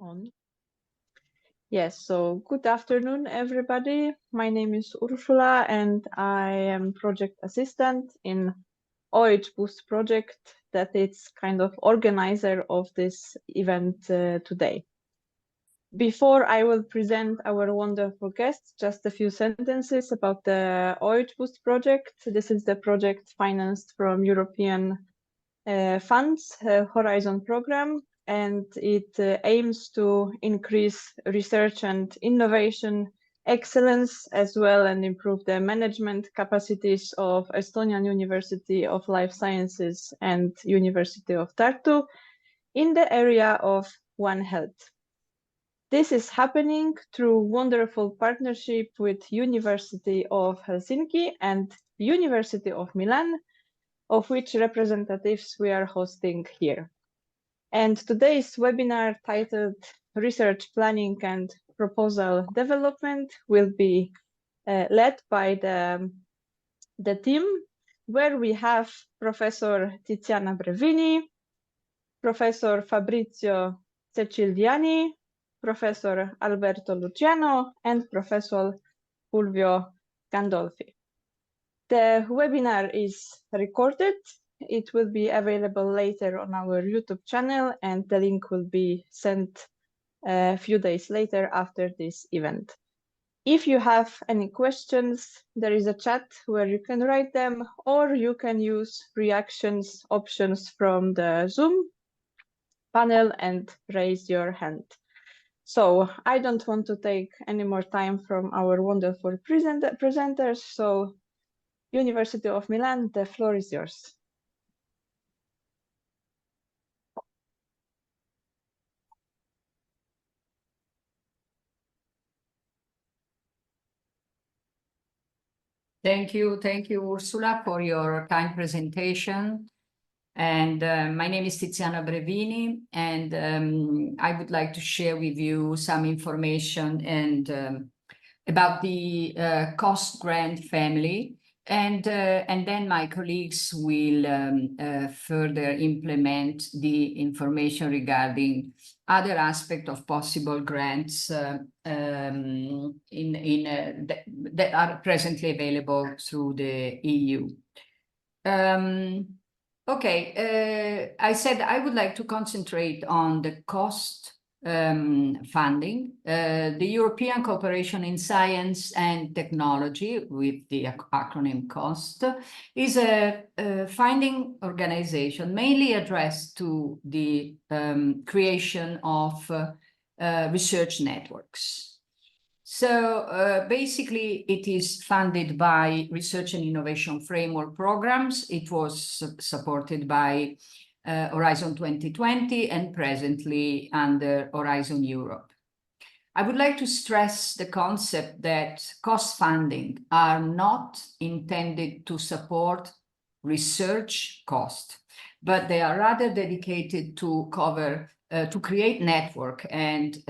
On. Yes, so good afternoon, everybody. My name is Ursula, and I am project assistant in OH Boost project that it's kind of organizer of this event today. Before I will present our wonderful guests, just a few sentences about the OH Boost project. This is the project financed from European funds, Horizon program, and it aims to increase research and innovation excellence as well and improve the management capacities of Estonian University of Life Sciences and University of Tartu in the area of Onehealth. This is happening through wonderful partnership with University of Helsinki and University of Milan, of which representatives we are hosting here. And today's webinar titled Research Planning and Proposal Development will be led by the team, where we have Professor Tiziana Brevini, Professor Fabrizio Ceciliani, Professor Alberto Luciano, and Professor Fulvio Gandolfi. The webinar is recorded. It will be available later on our YouTube channel, and the link will be sent a few days later after this event. If you have any questions, there is a chat where you can write them, or you can use reactions options from the Zoom panel and raise your hand. So I don't want to take any more time from our wonderful presenters. So University of Milan, the floor is yours. Thank you, Ursula, for your kind presentation. And my name is Tiziana Brevini, and I would like to share with you some information and about the cost grant family. And then my colleagues will further implement the information regarding other aspects of possible grants that are presently available through the EU. Okay, I said I would like to concentrate on the cost funding. The European Cooperation in Science and Technology, with the acronym COST, is a funding organization mainly addressed to the creation of research networks. So basically, it is funded by Research and Innovation Framework programs. It was supported by Horizon 2020 and presently under Horizon Europe. I would like to stress the concept that cost funding are not intended to support research cost, but they are rather dedicated to cover to create network and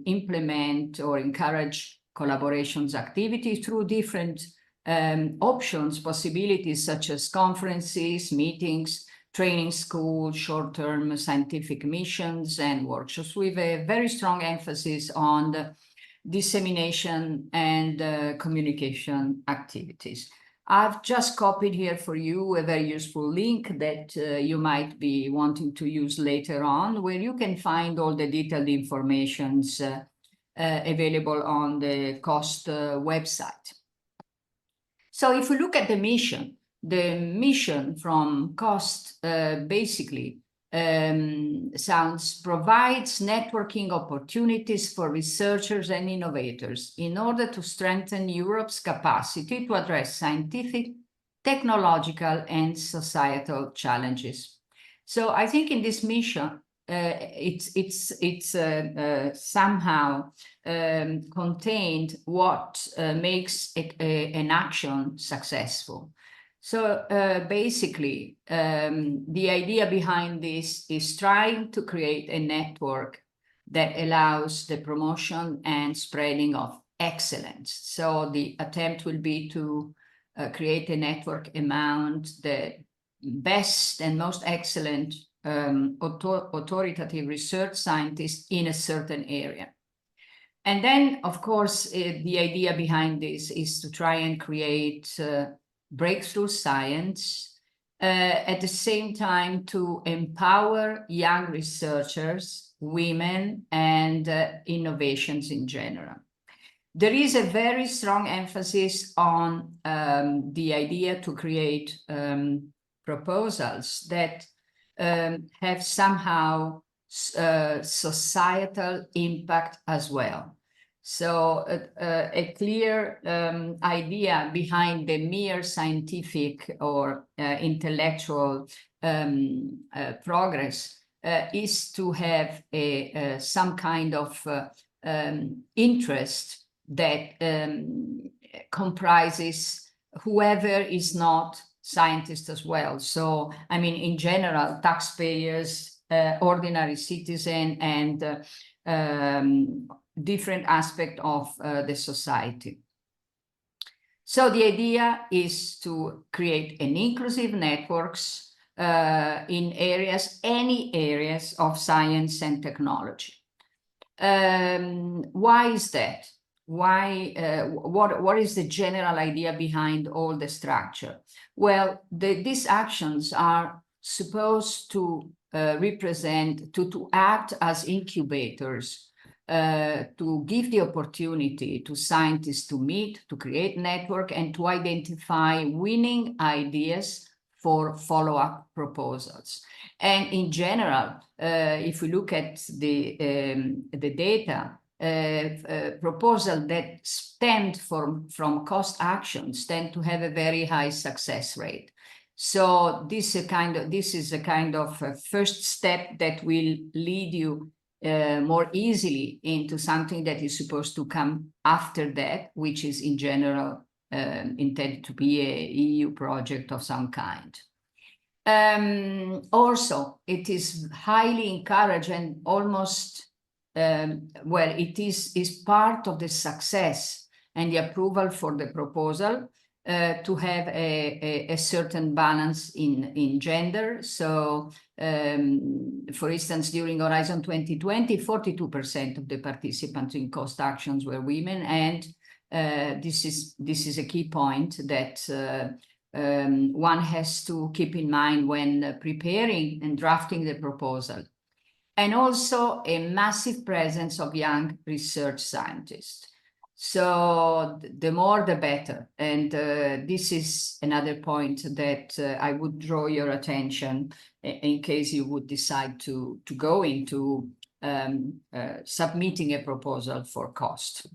implement or encourage collaborations activities through different options, possibilities such as conferences, meetings, training school, short-term scientific missions and workshops with a very strong emphasis on the dissemination and communication activities. I've just copied here for you a very useful link that you might be wanting to use later on, where you can find all the detailed informations available on the COST website. So if we look at the mission from COST basically provides networking opportunities for researchers and innovators in order to strengthen Europe's capacity to address scientific, technological, and societal challenges. So I think in this mission, it's somehow contained what makes an action successful. So basically, the idea behind this is trying to create a network that allows the promotion and spreading of excellence. So the attempt will be to create a network among the best and most excellent authoritative research scientists in a certain area. And then, of course, the idea behind this is to try and create breakthrough science, at the same time to empower young researchers, women, and innovations in general. There is a very strong emphasis on the idea to create proposals that have somehow societal impact as well. So a clear idea behind the mere scientific or intellectual progress is to have some kind of interest that comprises whoever is not scientist as well. So, I mean, in general, taxpayers, ordinary citizen, and different aspect of the society. So the idea is to create an inclusive networks in areas, any areas of science and technology. Why is that? Why? What is the general idea behind all the structure? Well, these actions are supposed to represent, to act as incubators, to give the opportunity to scientists to meet, to create network, and to identify winning ideas for follow-up proposals. And in general, if we look at the data, proposals that stemmed from cost actions tend to have a very high success rate. So this is a kind of a first step that will lead you more easily into something that is supposed to come after that, which is in general intended to be a EU project of some kind. Also, it is highly encouraged and almost, well, it is part of the success and the approval for the proposal to have a certain balance in gender. So, for instance, during Horizon 2020, 42% of the participants in cost actions were women, and this is a key point that one has to keep in mind when preparing and drafting the proposal. And also a massive presence of young research scientists. So the more the better. And this is another point that I would draw your attention in case you would decide to go into submitting a proposal for cost.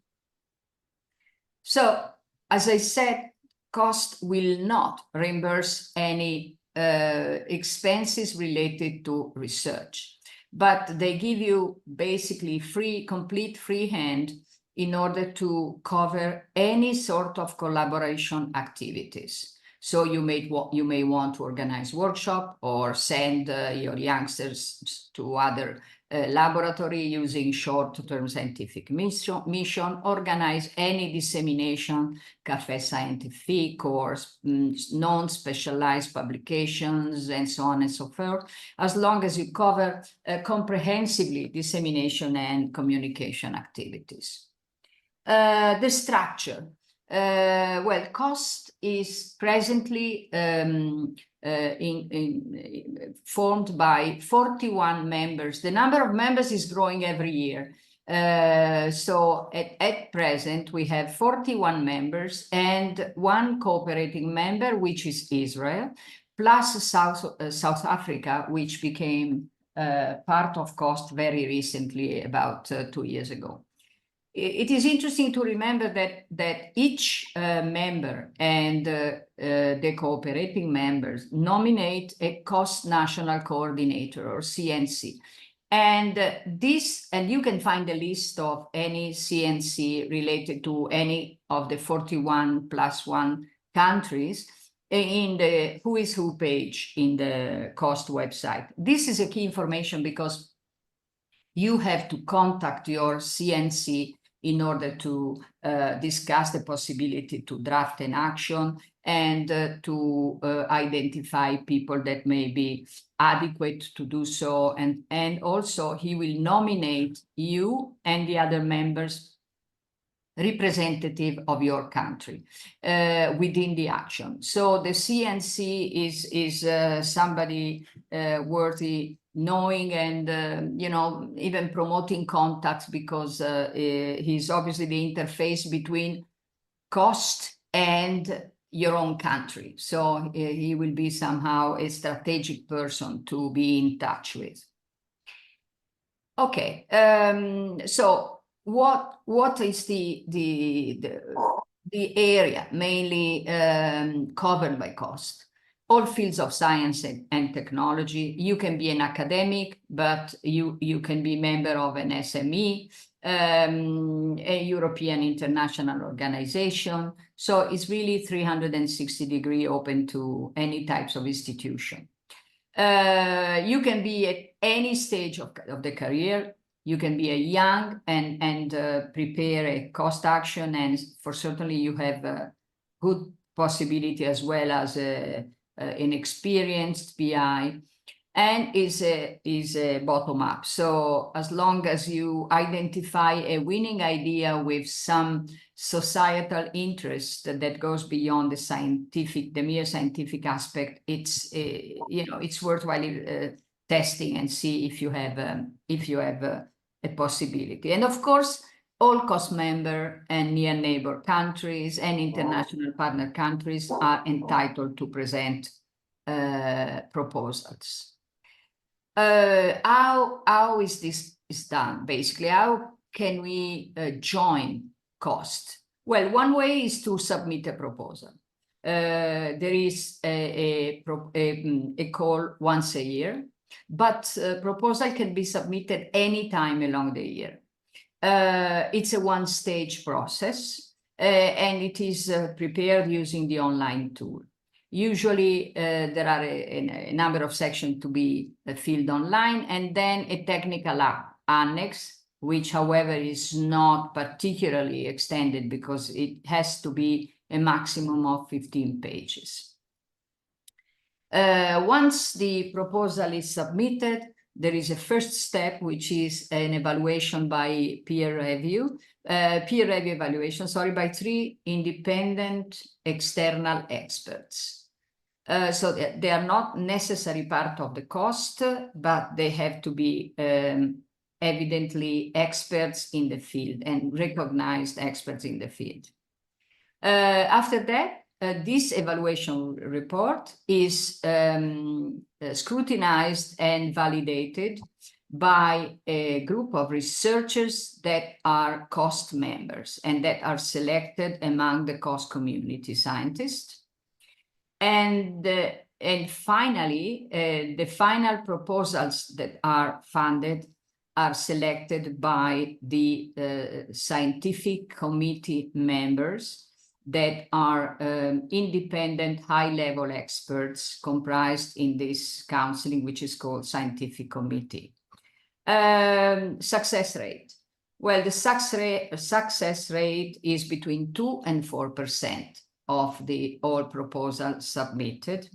So, as I said, cost will not reimburse any expenses related to research, but they give you basically complete free hand in order to cover any sort of collaboration activities. So you may want to organize workshop or send your youngsters to other laboratory using short-term scientific mission, organize any dissemination, café scientifique, or non-specialized publications, and so on and so forth, as long as you cover comprehensively dissemination and communication activities. The structure. Well, cost is presently formed by 41 members. The number of members is growing every year. So at present, we have 41 members and one cooperating member, which is Israel, plus South Africa, which became part of COST very recently, about 2 years ago. It is interesting to remember that each member and the cooperating members nominate a COST National Coordinator, or CNC. And you can find a list of any CNC related to any of the 41 plus 1 countries in the Who is Who page in the COST website. This is a key information because you have to contact your CNC in order to discuss the possibility to draft an action and to identify people that may be adequate to do so. And also he will nominate you and the other members representative of your country within the action. So the CNC is somebody worthy knowing and, you know, even promoting contacts, because he's obviously the interface between cost and your own country. So he will be somehow a strategic person to be in touch with. Okay, so what is the area mainly covered by cost? All fields of science and technology. You can be an academic, but you can be member of an SME, a European international organization. So it's really 360-degree open to any types of institution. You can be at any stage of the career. You can be a young and prepare a cost action, and for certainly you have a good possibility as well as an experienced PI, and is a bottom up. So as long as you identify a winning idea with some societal interest that goes beyond the mere scientific aspect, it's you know, it's worthwhile testing and see if you have a possibility. And of course, all cost member and near neighbor countries and international partner countries are entitled to present proposals. How is this done? Basically, how can we join cost? Well, one way is to submit a proposal. There is a call once a year, but proposal can be submitted anytime along the year. It's a one-stage process, and it is prepared using the online tool. Usually there are a number of sections to be filled online, and then a technical annex, which however is not particularly extended because it has to be a maximum of 15 pages. Once the proposal is submitted, there is a first step, which is an evaluation by peer review evaluation, by 3 independent external experts. So they are not necessarily part of the cost, but they have to be evidently experts in the field and recognized experts in the field. After that, this evaluation report is scrutinized and validated by a group of researchers that are cost members and that are selected among the cost community scientists. And finally, the final proposals that are funded are selected by the scientific committee members that are independent high-level experts comprised in this counseling, which is called scientific committee. Success rate. Well, the success rate is between 2 and 4% of the all proposals submitted.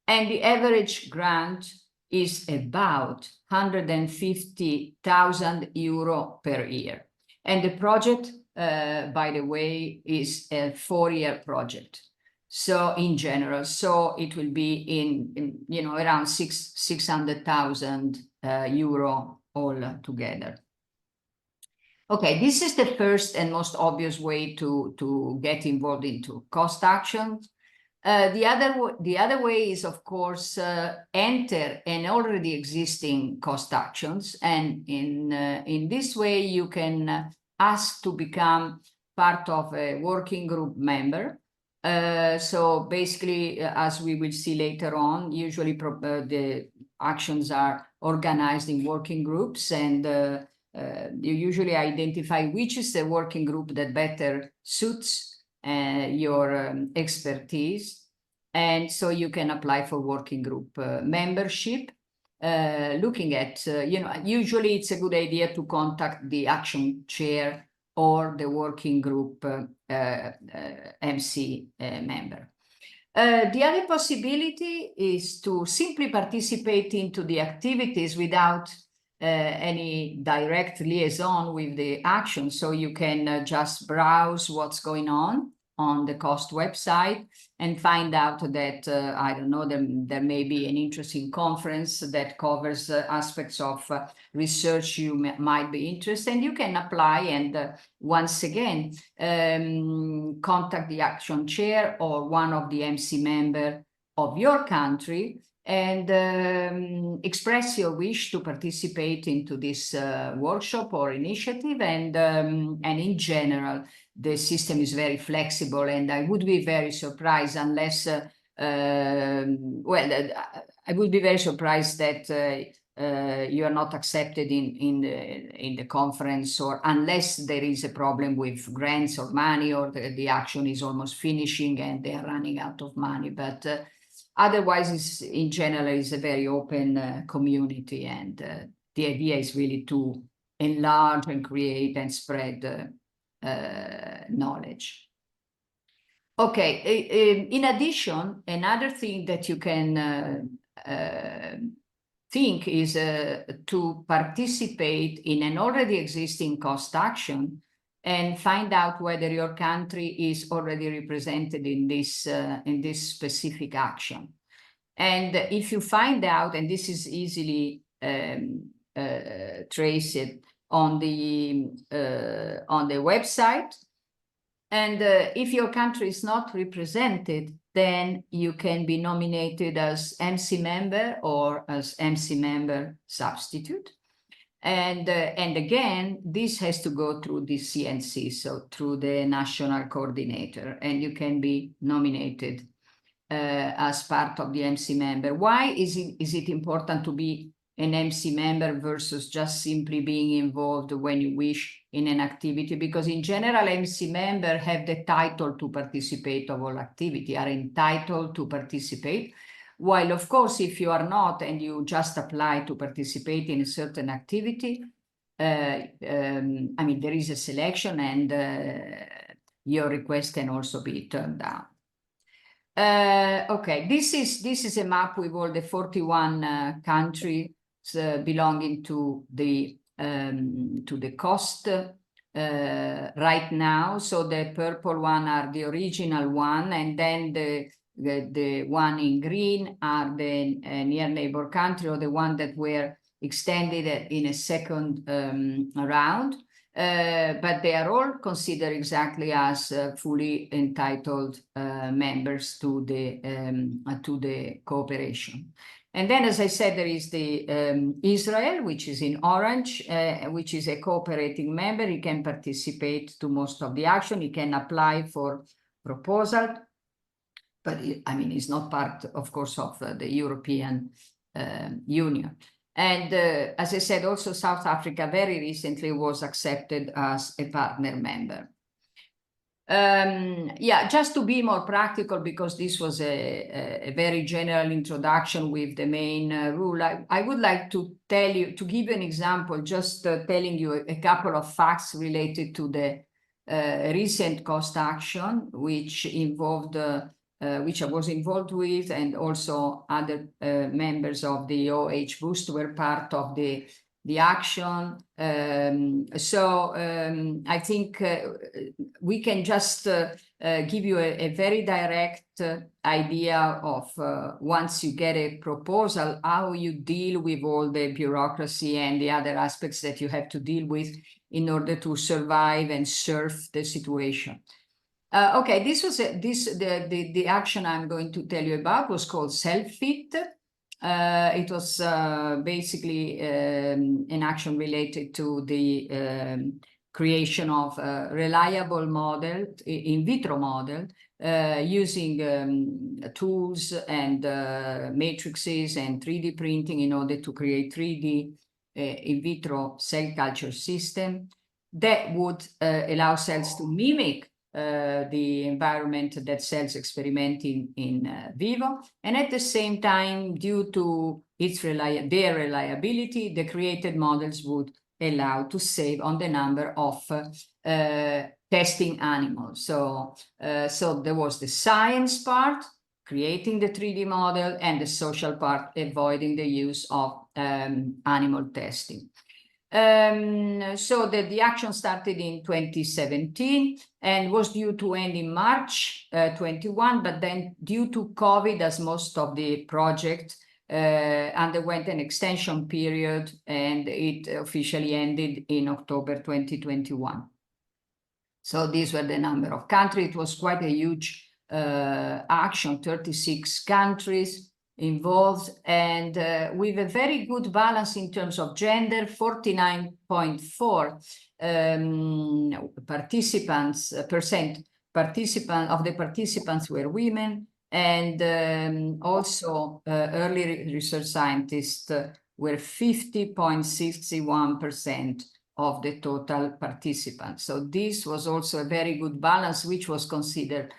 And the average grant is about 150,000 euro per year. And the project, by the way, is a 4-year project. So in general, so it will be in you know, around 600,000 euro all together. Okay, this is the first and most obvious way to get involved into cost actions. The other way is, of course, enter an already existing cost actions, and in this way you can ask to become part of a working group member. So basically, as we will see later on, usually the actions are organized in working groups, and you usually identify which is the working group that better suits your expertise. And so you can apply for working group membership, looking at, you know, usually it's a good idea to contact the action chair or the working group MC member. The other possibility is to simply participate into the activities without any direct liaison with the action. So you can just browse what's going on the COST website and find out that, I don't know, there may be an interesting conference that covers aspects of research you might be interested in. You can apply and once again, contact the action chair or one of the MC member of your country and express your wish to participate into this workshop or initiative. And in general, the system is very flexible, and I would be very surprised unless, I would be very surprised that you are not accepted in the conference, or unless there is a problem with grants or money, or the action is almost finishing and they are running out of money. But otherwise, in general, it's a very open community, and the idea is really to enlarge and create and spread knowledge. Okay, in addition, another thing that you can think is to participate in an already existing COST action and find out whether your country is already represented in this specific action. And if you find out, and this is easily traced on the website, and if your country is not represented, then you can be nominated as MC member or as MC member substitute. And again, this has to go through the CNC, so through the national coordinator, and you can be nominated as part of the MC member. Why is it important to be an MC member versus just simply being involved when you wish in an activity? Because in general, MC member have the title to participate of all activity, are entitled to participate. While of course, if you are not and you just apply to participate in a certain activity, I mean, there is a selection, and your request can also be turned down. Okay, this is a map with all the 41 countries belonging to the COST right now. So the purple one are the original one, and then the one in green are the near neighbor country, or the one that were extended in a second round. But they are all considered exactly as fully entitled members to the cooperation. And then, as I said, there is the Israel, which is in orange, which is a cooperating member. He can participate to most of the action. He can apply for proposal, but I mean, it's not part, of course, of the European Union. And as I said, also South Africa very recently was accepted as a partner member. Yeah, just to be more practical, because this was a very general introduction with the main rule, I would like to give you an example, just telling you a couple of facts related to the recent COST action, which involved which I was involved with, and also other members of the OH Boost were part of the action. I think we can just give you a very direct idea of once you get a proposal, how you deal with all the bureaucracy and the other aspects that you have to deal with in order to survive and surf the situation. Okay, this was the action I'm going to tell you about was called Self-Fit. It was basically an action related to the creation of a reliable model, in vitro model, using tools and matrices and 3D printing in order to create 3D in vitro cell culture system that would allow cells to mimic the environment that cells experiment in vivo, and at the same time, due to their reliability, the created models would allowed to save on the number of testing animals. So there was the science part, creating the 3D model, and the social part, avoiding the use of animal testing. So the action started in 2017 and was due to end in March 21, but then due to COVID, as most of the project underwent an extension period, and it officially ended in October 2021. So these were the number of countries. It was quite a huge action, 36 countries involved, and with a very good balance in terms of gender. 49.4% of the participants were women, and also early research scientists were 50.61% of the total participants. So this was also a very good balance, which was considered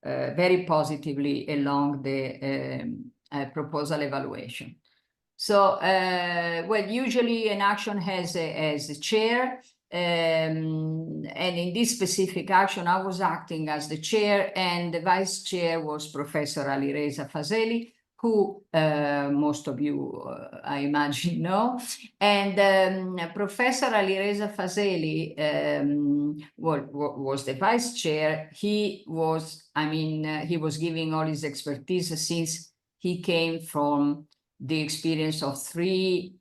very positively along the proposal evaluation. So, well, usually an action has a chair, and in this specific action, I was acting as the chair, and the vice chair was Professor Alireza Fazeli, who most of you, I imagine, know. And Professor Alireza Fazeli was the vice chair. He was, he was giving all his expertise since he came from the experience of 3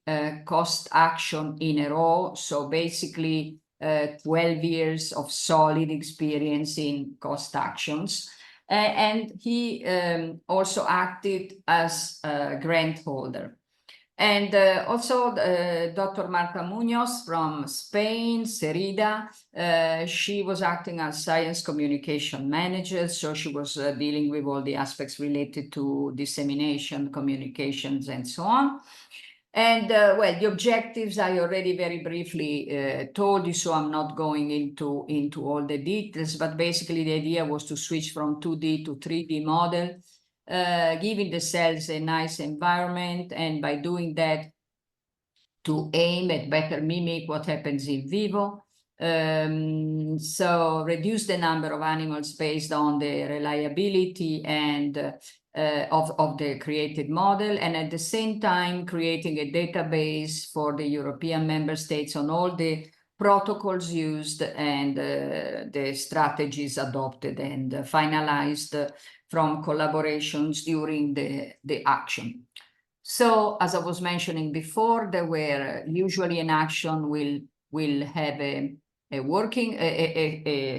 cost action in a row. So basically 12 years of solid experience in cost actions. And he also acted as a grant holder. And also Dr. Marta Munoz from Spain, Cerida, she was acting as science communication manager. So she was dealing with all the aspects related to dissemination, communications, and so on. And well, the objectives I already very briefly told you, so I'm not going into all the details, but basically the idea was to switch from 2D to 3D model, giving the cells a nice environment, and by doing that, to aim at better mimic what happens in vivo. So reduce the number of animals based on the reliability and of the created model, and at the same time creating a database for the European member states on all the protocols used and the strategies adopted and finalized from collaborations during the action. So, as I was mentioning before, there were usually an action will have a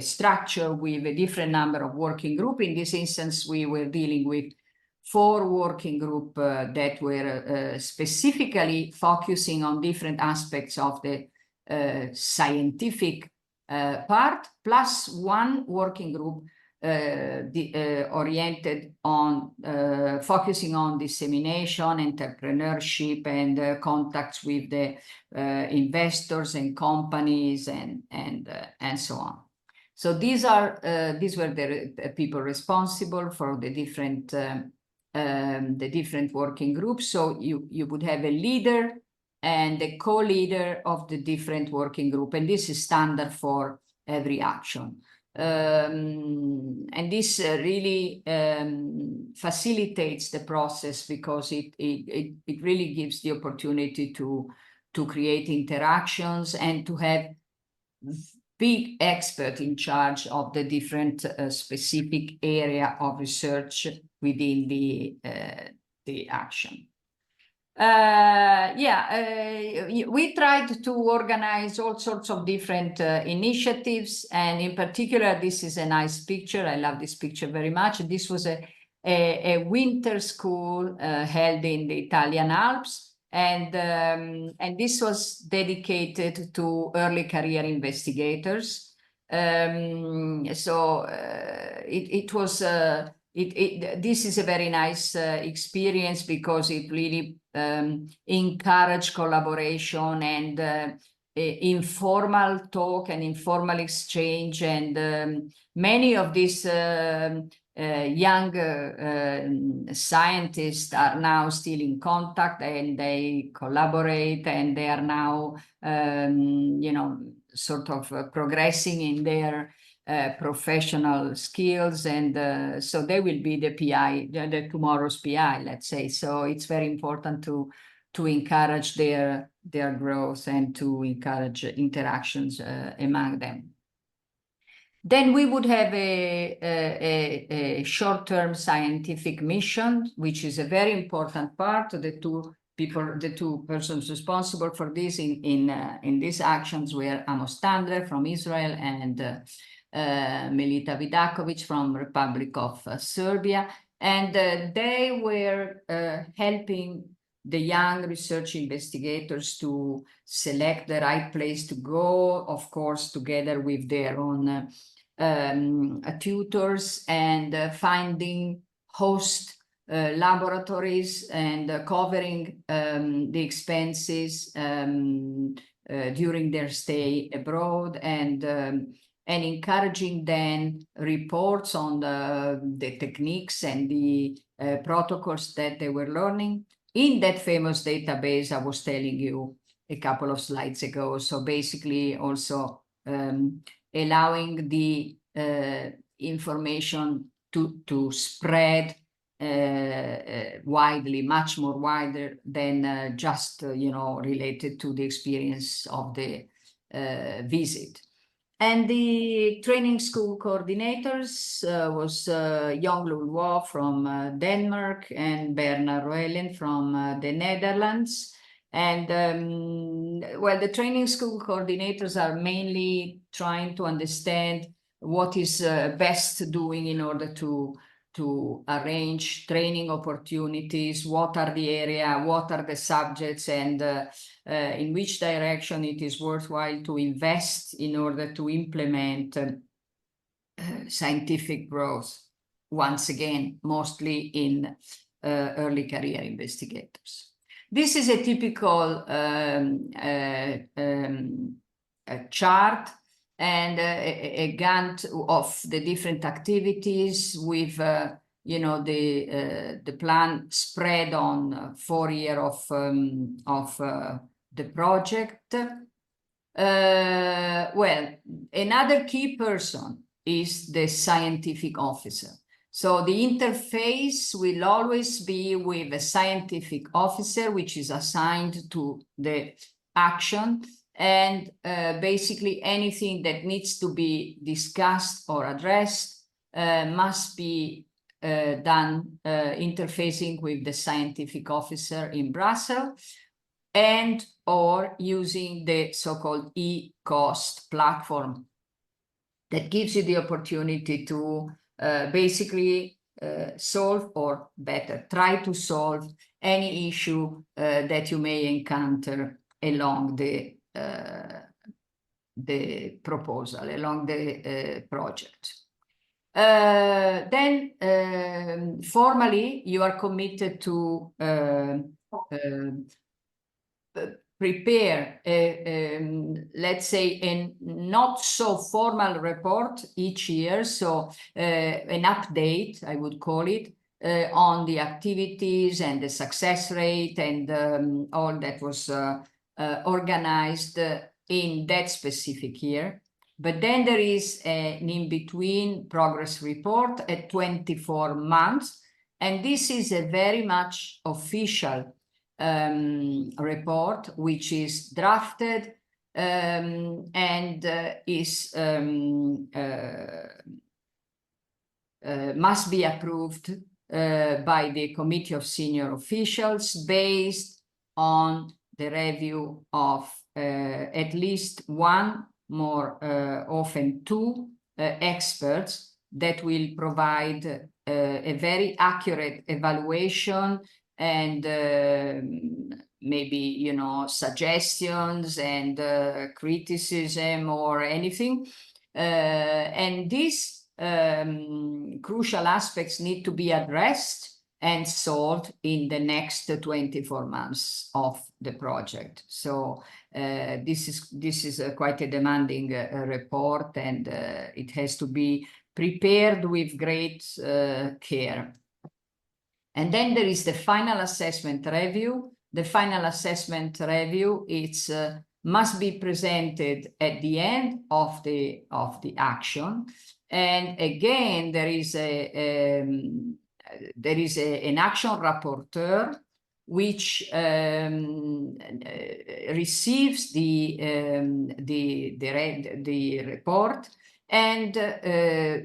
structure with a different number of working group. In this instance, we were dealing with 4 working group that were specifically focusing on different aspects of the scientific part, plus 1 working group oriented on focusing on dissemination, entrepreneurship, and contacts with the investors and companies and so on. So these were the people responsible for the different working groups. So you would have a leader and a co-leader of the different working group, and this is standard for every action. And this really facilitates the process, because it really gives the opportunity to create interactions and to have big expert in charge of the different specific area of research within the action. We tried to organize all sorts of different initiatives, and in particular, this is a nice picture. I love this picture very much. This was a winter school held in the Italian Alps, and this was dedicated to early career investigators. This is a very nice experience, because it really encouraged collaboration and informal talk and informal exchange, and many of these young scientists are now still in contact, and they collaborate, and they are now, sort of progressing in their professional skills, and so they will be the PI, the tomorrow's PI, let's say. So it's very important to encourage their growth and to encourage interactions among them. Then we would have a short-term scientific mission, which is a very important part. The two persons responsible for this in these actions were Amos Tandler from Israel and Melita Vidakovic from Republic of Serbia, and they were helping the young research investigators to select the right place to go, of course, together with their own tutors, and finding host laboratories, and covering the expenses during their stay abroad, and encouraging then reports on the techniques and the protocols that they were learning in that famous database I was telling you a couple of slides ago. So basically also allowing the information to spread widely, much more wider than just related to the experience of the visit. And the training school coordinators was Jon Lulwo from Denmark and Bernard Roelen from the Netherlands. And well, the training school coordinators are mainly trying to understand what is best doing in order to arrange training opportunities, what are the area, what are the subjects, and in which direction it is worthwhile to invest in order to implement scientific growth, once again, mostly in early career investigators. This is a typical chart and a Gantt of the different activities with the plan spread on 4 years of the project. Well, another key person is the scientific officer. So the interface will always be with a scientific officer, which is assigned to the action, and basically anything that needs to be discussed or addressed must be done interfacing with the scientific officer in Brussels, and or using the so-called e-cost platform that gives you the opportunity to basically solve, or better, try to solve any issue that you may encounter along the proposal, along the project. Then formally you are committed to prepare let's say a not so formal report each year, so an update, I would call it, on the activities and the success rate and all that was organized in that specific year. But then there is an in-between progress report at 24 months, and this is a very much official report, which is drafted and is must be approved by the Committee of Senior Officials based on the review of at least one, more often two, experts that will provide a very accurate evaluation and maybe, suggestions and criticism or anything. And these crucial aspects need to be addressed and solved in the next 24 months of the project. So this is quite a demanding report, and it has to be prepared with great care. And then there is the final assessment review. The final assessment review must be presented at the end of the action. And again, there is an action rapporteur which receives the report and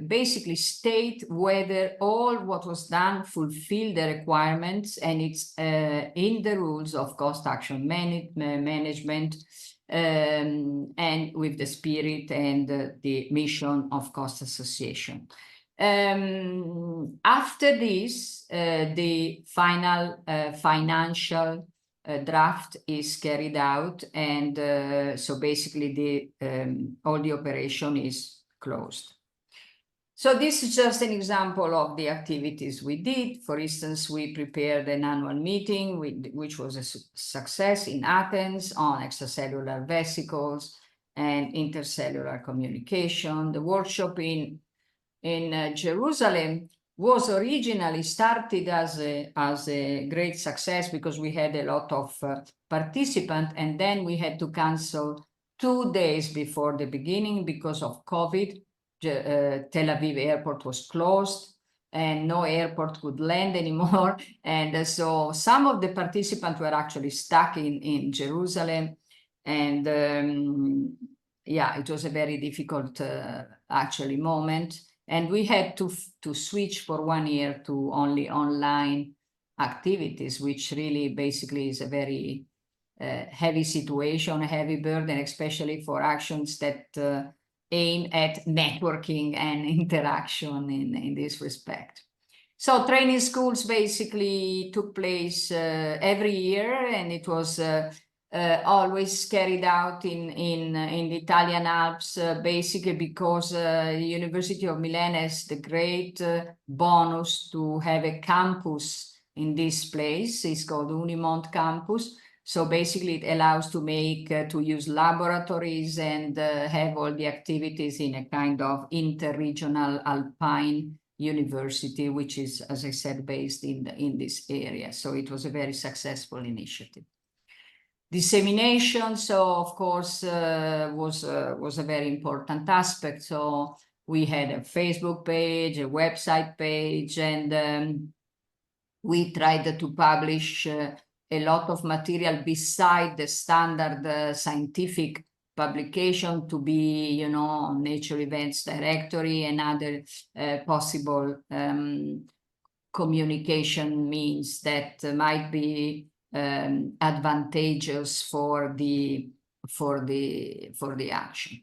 basically state whether all what was done fulfilled the requirements, and it's in the rules of cost action management and with the spirit and the mission of Cost Association. After this, the final financial draft is carried out, and so basically all the operation is closed. So this is just an example of the activities we did. For instance, we prepared an annual meeting which was a success in Athens on extracellular vesicles and intercellular communication. The workshop in Jerusalem was originally started as a great success because we had a lot of participants, and then we had to cancel 2 days before the beginning because of COVID. Tel Aviv airport was closed and no airport could land anymore. And so some of the participants were actually stuck in Jerusalem. And yeah, it was a very difficult actually moment. And we had to switch for 1 year to only online activities, which really basically is a very heavy situation, a heavy burden, especially for actions that aim at networking and interaction in this respect. So training schools basically took place every year, and it was always carried out in the Italian Alps, basically because the University of Milan has the great bonus to have a campus in this place. It's called Unimont Campus. So basically it allows to use laboratories and have all the activities in a kind of interregional alpine university, which is, as I said, based in this area. So it was a very successful initiative. Dissemination, so of course, was a very important aspect. So we had a Facebook page, a website page, and we tried to publish a lot of material beside the standard scientific publication to be, you know, Nature Events Directory and other possible communication means that might be advantageous for the action.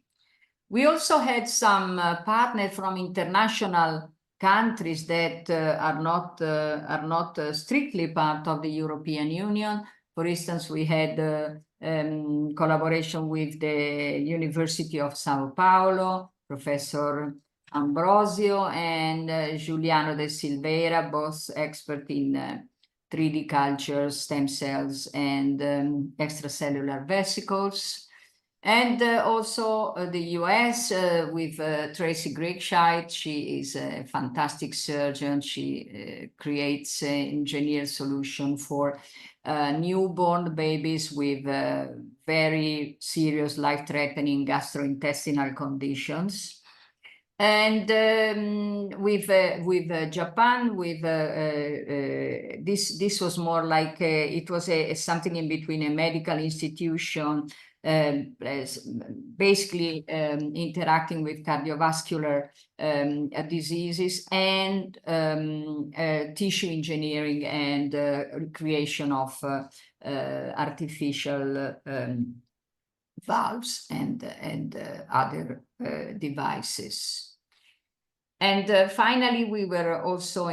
We also had some partners from international countries that are not strictly part of the European Union. For instance, we had collaboration with the University of Sao Paulo, Professor Ambrosio and Giuliano de Silveira, both expert in 3D cultures, stem cells, and extracellular vesicles. And also the US with Tracy Greekscheidt. She is a fantastic surgeon. She creates an engineered solution for newborn babies with very serious life-threatening gastrointestinal conditions. And with Japan, this was more like it was something in between a medical institution, basically interacting with cardiovascular diseases and tissue engineering and creation of artificial valves and other devices. And finally, we were also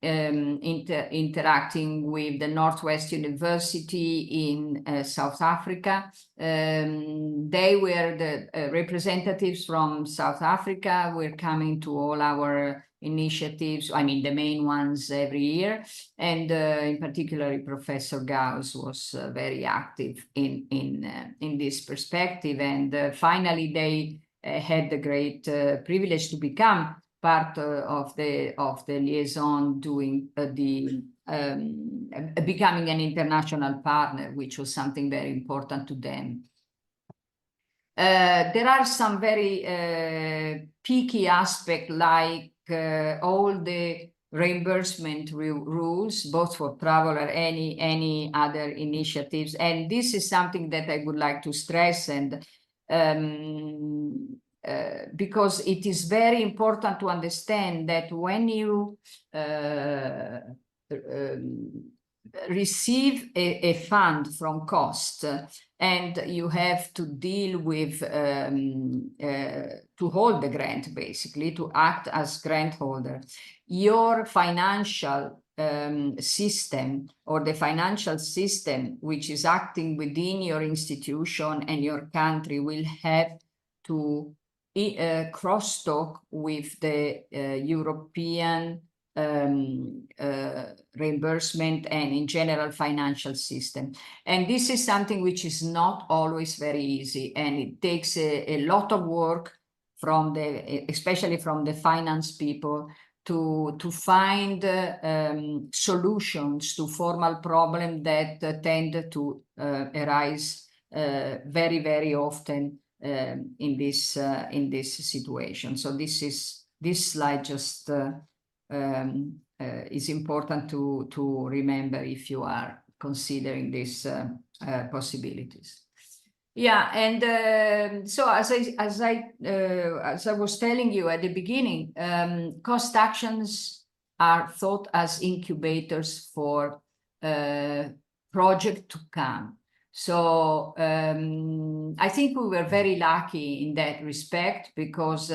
interacting with the Northwest University in South Africa. They were the representatives from South Africa were coming to all our initiatives, I mean the main ones every year, and in particular Professor Gauss was very active in this perspective. And finally they had the great privilege to become part of the liaison, doing becoming an international partner, which was something very important to them. There are some very picky aspects, like all the reimbursement rules, both for travel or any other initiatives. And this is something that I would like to stress, and because it is very important to understand that when you receive a fund from cost, and you have to deal with to hold the grant, basically to act as grant holder, your financial system, or the financial system which is acting within your institution and your country, will have to crosstalk with the European reimbursement and in general financial system. And this is something which is not always very easy, and it takes a lot of work from especially from the finance people, to find solutions to formal problems that tend to arise very, very often in this situation. So this slide just is important to remember if you are considering these possibilities. Yeah, and so as I was telling you at the beginning, cost actions are thought as incubators for project to come. So I think we were very lucky in that respect, because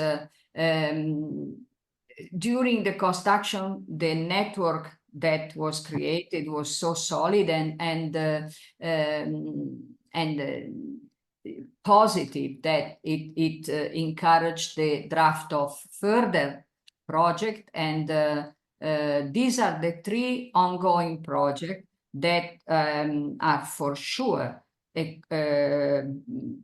during the cost action, the network that was created was so solid and positive that it encouraged the draft of further project. And these are the 3 ongoing projects that are for sure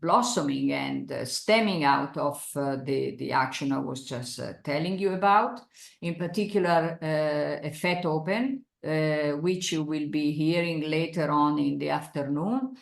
blossoming and stemming out of the action I was just telling you about. In particular, FET Open, which you will be hearing later on in the afternoon,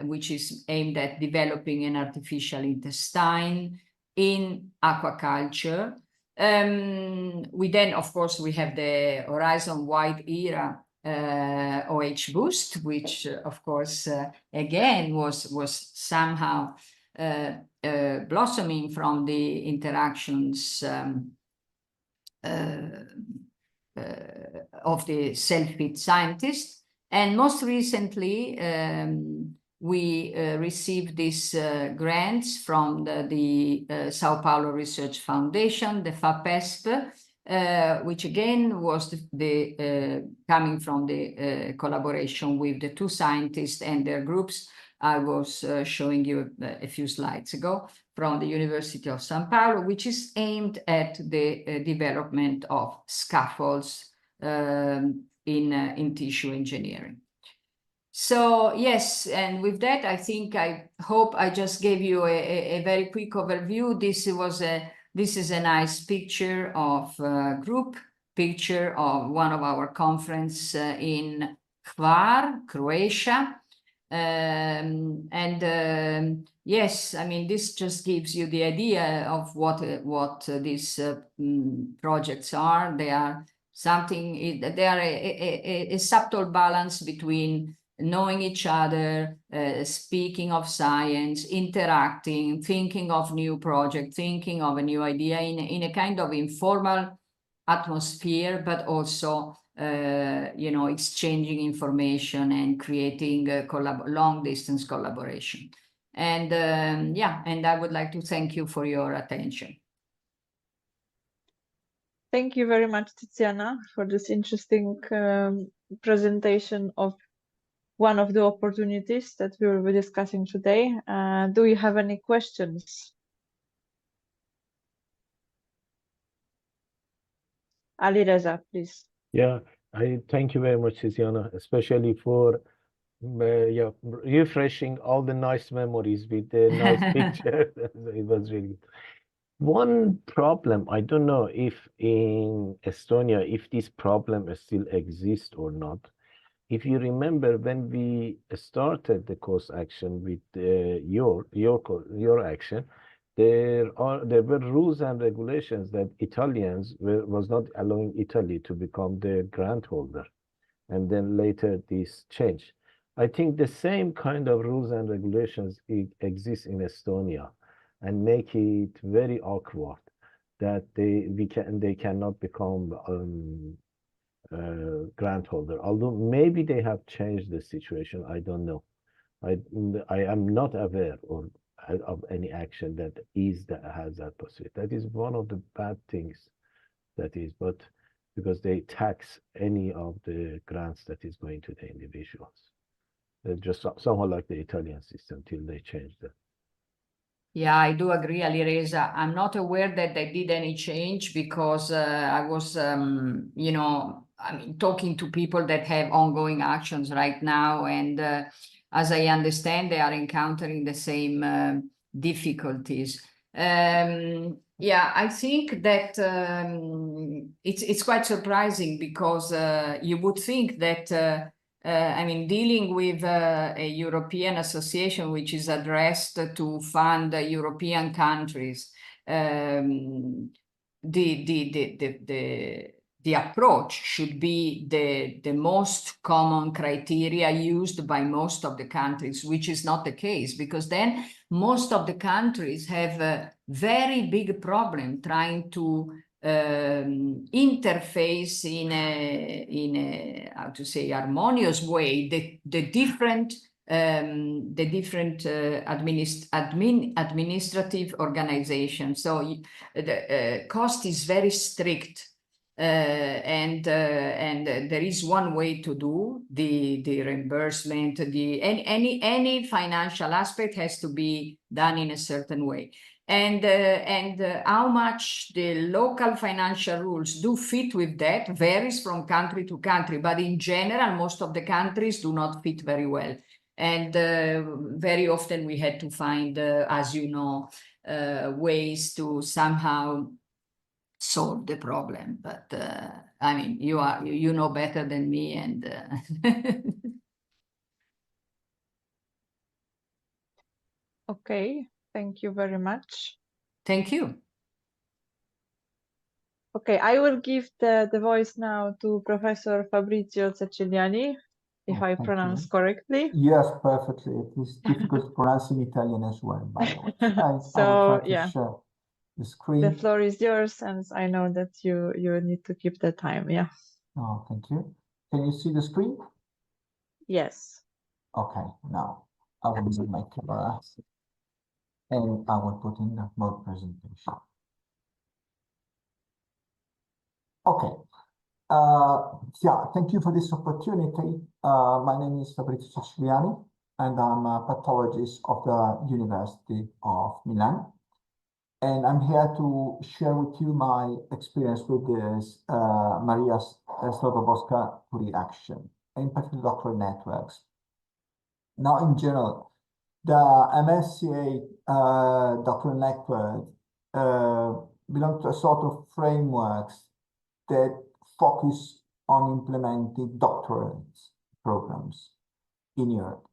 which is aimed at developing an artificial intestine in aquaculture. We then, of course, we have the Horizon Wide Era OH Boost, which of course again was somehow blossoming from the interactions of the self-fit scientists. And most recently we received these grants from the Sao Paulo Research Foundation, the FAPESP, which again was coming from the collaboration with the 2 scientists and their groups I was showing you a few slides ago, from the University of Sao Paulo, which is aimed at the development of scaffolds in tissue engineering. So yes, and with that, I hope I just gave you a very quick overview. This is a nice picture of group picture of one of our conference in Hvar, Croatia. Yes, I mean, this just gives you the idea of what these projects are. They are something, they are a subtle balance between knowing each other, speaking of science, interacting, thinking of new project, thinking of a new idea in a kind of informal atmosphere, but also exchanging information and creating a long-distance collaboration. And and I would like to thank you for your attention. Thank you very much, Tiziana, for this interesting presentation of one of the opportunities that we will be discussing today. Do you have any questions? Ali Reza, please. Yeah, I thank you very much, Tiziana, especially for refreshing all the nice memories with the nice picture. It was really good. One problem, I don't know if in Estonia, if this problem still exists or not. If you remember when we started the course action with your action, there were rules and regulations that was not allowing Italy to become the grant holder, and then later this changed. I think the same kind of rules and regulations exist in Estonia, and make it very awkward that they cannot become grant holder. Although maybe they have changed the situation, I don't know. I am not aware of any action that has that possibility. That is one of the bad things that is, but because they tax any of the grants that is going to the individuals. Just somehow like the Italian system till they change that. Yeah, I do agree, Alireza. I'm not aware that they did any change because I was, you know, I mean, talking to people that have ongoing actions right now. And as I understand, they are encountering the same difficulties. Yeah, I think that it's quite surprising because you would think that I mean, dealing with a European association which is addressed to fund European countries, the approach should be the most common criteria used by most of the countries, which is not the case, because then most of the countries have a very big problem trying to interface in a how to say harmonious way the different administrative organizations. So the cost is very strict, and there is one way to do the reimbursement. Any financial aspect has to be done in a certain way. And how much the local financial rules do fit with that varies from country to country, but in general, most of the countries do not fit very well. And very often we had to find, as you know, ways to somehow solve the problem. But I mean, you know better than me, and Okay, thank you very much. Thank you. Okay, I will give the voice now to Professor Fabrizio Ceciliani, if I pronounce correctly. Yes, perfectly. It is difficult to pronounce in Italian as well, by the way. I will So try to yeah, share the screen. the floor is yours, and I know that you need to keep the time. Yeah. Oh, thank you. Can you see the screen? Yes. Okay, now I will use my camera and I will put in the mode presentation. Okay. Yeah, thank you for this opportunity. My name is Fabrizio Ceciliani, and I'm a pathologist of the University of Milan. And I'm here to share with you my experience with this Maria Slobodska-Curie action, in particular doctoral networks. Now, in general, the MSCA doctoral network belong to a sort of frameworks that focus on implementing doctorate programs in Europe.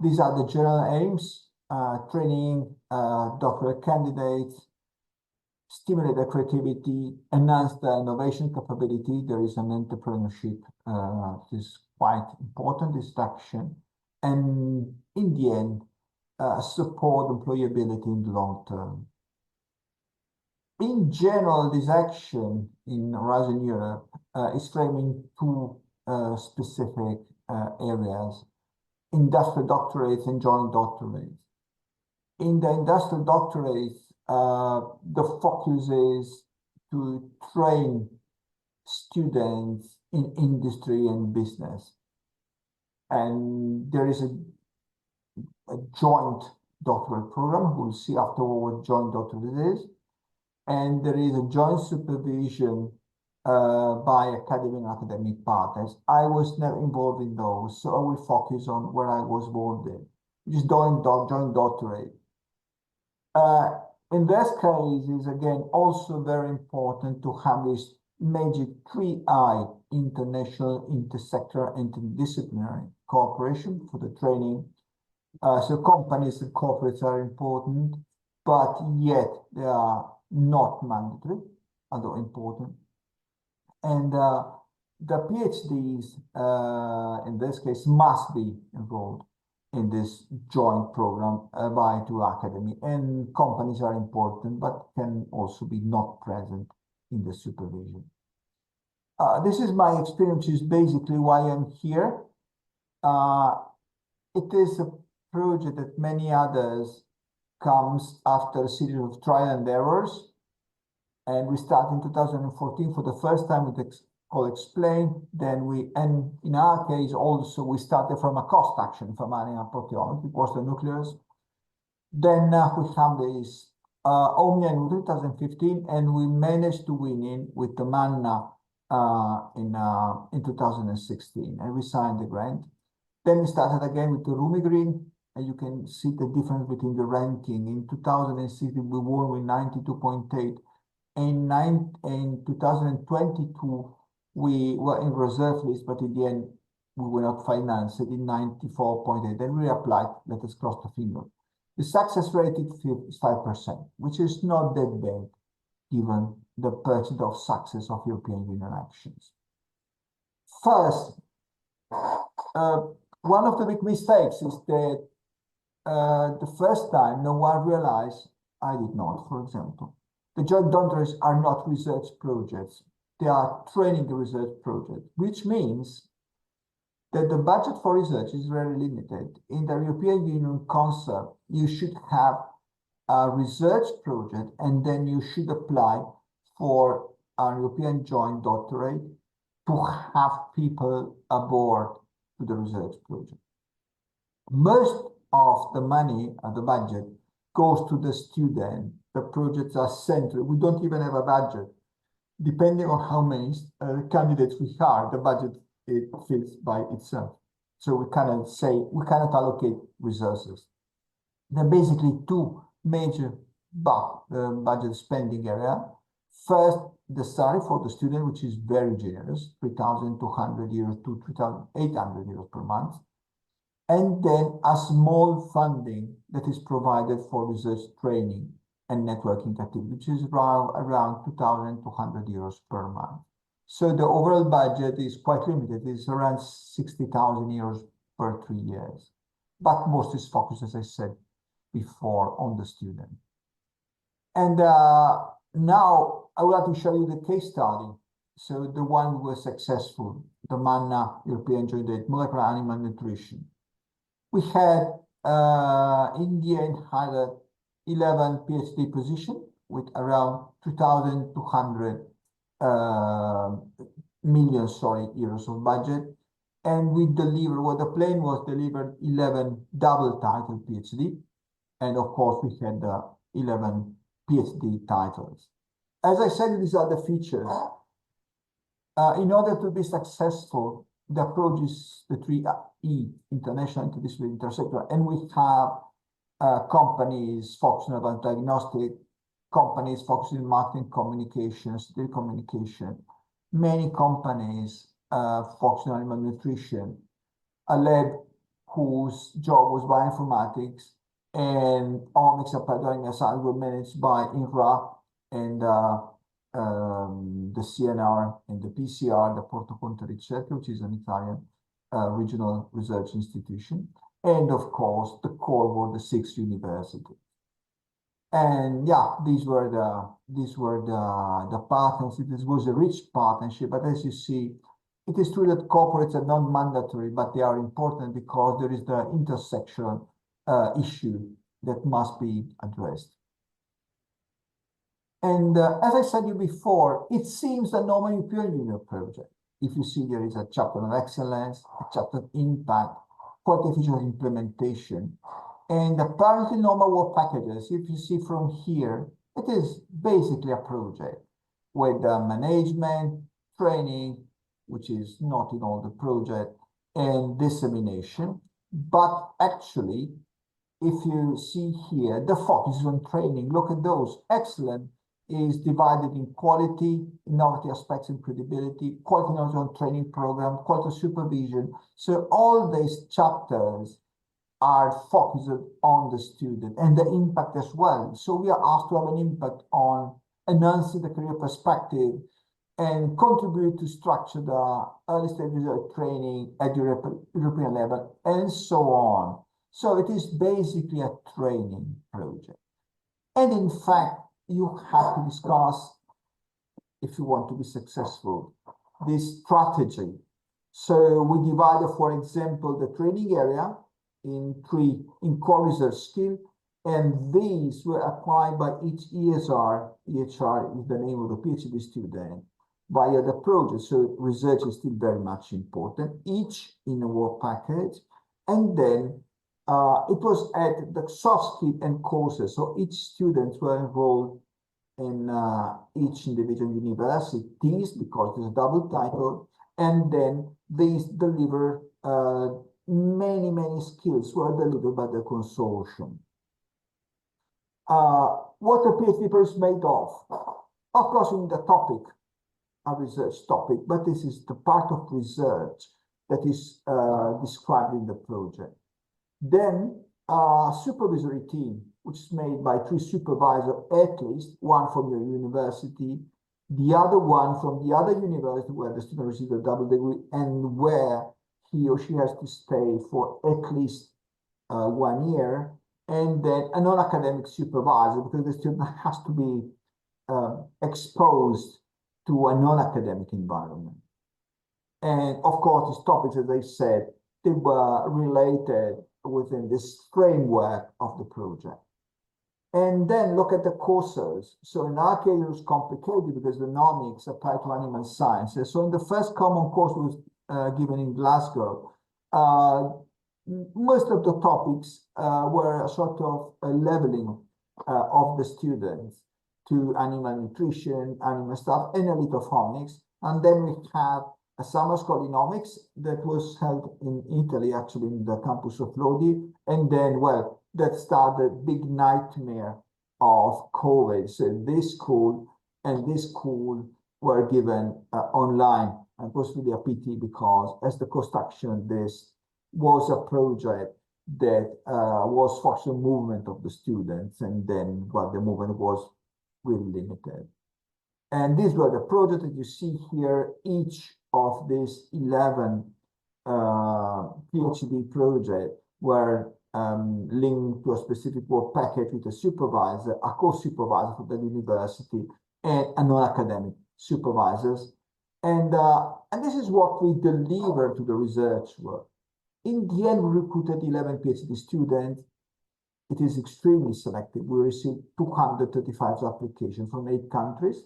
These are the general aims: training doctoral candidates, stimulate their creativity, enhance their innovation capability. There is an entrepreneurship is quite important, this action. And in the end, support employability in the long term. In general, this action in Horizon Europe is framing two specific areas: industrial doctorates and joint doctorates. In the industrial doctorates, the focus is to train students in industry and business. And there is a joint doctoral program. We'll see after what joint doctorate is. And there is a joint supervision by academic and academic partners. I was never involved in those, so I will focus on where I was involved in, which is joint doctorate. In this case, is again also very important to have this magic 3I, international, intersectoral, interdisciplinary cooperation for the training. So companies and corporates are important, but yet they are not mandatory, although important. And the PhDs, in this case, must be enrolled in this joint program by two academy, and companies are important, but can also be not present in the supervision. This is my experience, is basically why I'm here. It is a project that many others comes after a series of trial and errors. And we start in 2014 for the first time with Explain. Then and in our case also, we started from a cost action from animal proteomics, it was the nucleus. Then we have this Omnia in 2015, and we managed to win in with the Manna in 2016, and we signed the grant. Then we started again with the Rumi Green, and you can see the difference between the ranking. In 2016, we won with 92.8. In 2022, we were in reserve list, but in the end, we were not financed in 94.8. Then we applied, let us cross the finger. The success rate is 5%, which is not that bad, given the percent of success of European Union actions. First, one of the big mistakes is that the first time no one realized, I did not, for example, the joint donors are not research projects. They are training research projects, which means that the budget for research is very limited. In the European Union concept, you should have a research project, and then you should apply for a European joint doctorate to have people aboard to the research project. Most of the money and the budget goes to the student. The projects are central. We don't even have a budget. Depending on how many candidates we have, the budget it fills by itself. So we cannot say, we cannot allocate resources. There are basically two major budget spending area. First, the salary for the student, which is very generous, 3,200 euros to 3,800 euros per month. And then a small funding that is provided for research training and networking activity, which is around 2,200 euros per month. So the overall budget is quite limited. It's around 60,000 euros per 3 years. But most is focused, as I said before, on the student. And now I would like to show you the case study. So the one who was successful, the Manna European Joint Date, Molecular Animal Nutrition. We had, in the end, hired 11 PhD positions with around 2,200 million euros of budget, and we delivered, well, the plan was delivered 11 double title PhD, and of course we had 11 PhD titles. As I said, these are the features. In order to be successful, the approach is the 3E, international, interdisciplinary, intersectoral, and we have companies focusing on diagnostic, companies focusing on marketing communications, telecommunication, many companies focusing on animal nutrition, a lab whose job was bioinformatics, and omics applied learning science were managed by INRA and the CNR and the PCR, the Porto Conte Ricerca, which is an Italian regional research institution. And of course, the core were the 6 universities. And yeah, these were the partners. It was a rich partnership, but as you see, it is true that corporates are non-mandatory, but they are important because there is the intersectional issue that must be addressed. And as I said to you before, it seems a normal European Union project. If you see, there is a chapter on excellence, a chapter on impact, quality efficient implementation, and apparently normal work packages. If you see from here, it is basically a project with management, training, which is not in all the project, and dissemination. But actually, if you see here, the focus is on training. Look at those. Excellent is divided in quality, innovative aspects, and credibility, quality knowledge on training program, quality supervision. So all these chapters are focused on the student and the impact as well. So we are asked to have an impact on enhancing the career perspective and contribute to structure the early stages of training at European level, and so on. So it is basically a training project. And in fact, you have to discuss, if you want to be successful, this strategy. So we divided, for example, the training area in three core research skills, and these were applied by each EHR. EHR is the name of the PhD student via the project. So research is still very much important, each in a work package. And then it was at the soft skill and courses. So each student were enrolled in each individual universities because it's a double title. And then these deliver many skills were delivered by the consortium. What a PhD paper is made of course, in the topic, a research topic, but this is the part of research that is described in the project. Then a supervisory team, which is made by 3 supervisors, at least one from your university, the other one from the other university where the student receives a double degree and where he or she has to stay for at least 1 year, and then a non-academic supervisor, because the student has to be exposed to a non-academic environment. And of course, these topics, as I said, they were related within this framework of the project. And then look at the courses. So in our case, it was complicated because the nomics apply to animal sciences. So in the first common course was given in Glasgow, most of the topics were a sort of a leveling of the students to animal nutrition, animal stuff, and a little of omics. And then we have a summer school in omics that was held in Italy, actually in the campus of Lodi. And then, well, that started the big nightmare of COVID. So this school and this school were given online. And it was really a pity because as the construction, this was a project that was for the movement of the students. And then, well, the movement was really limited. And these were the projects that you see here. Each of these 11 PhD projects were linked to a specific work package with a supervisor, a co-supervisor for the university, and a non-academic supervisors. And this is what we deliver to the research work. In the end, we recruited 11 PhD students. It is extremely selective. We received 235 applications from 8 countries.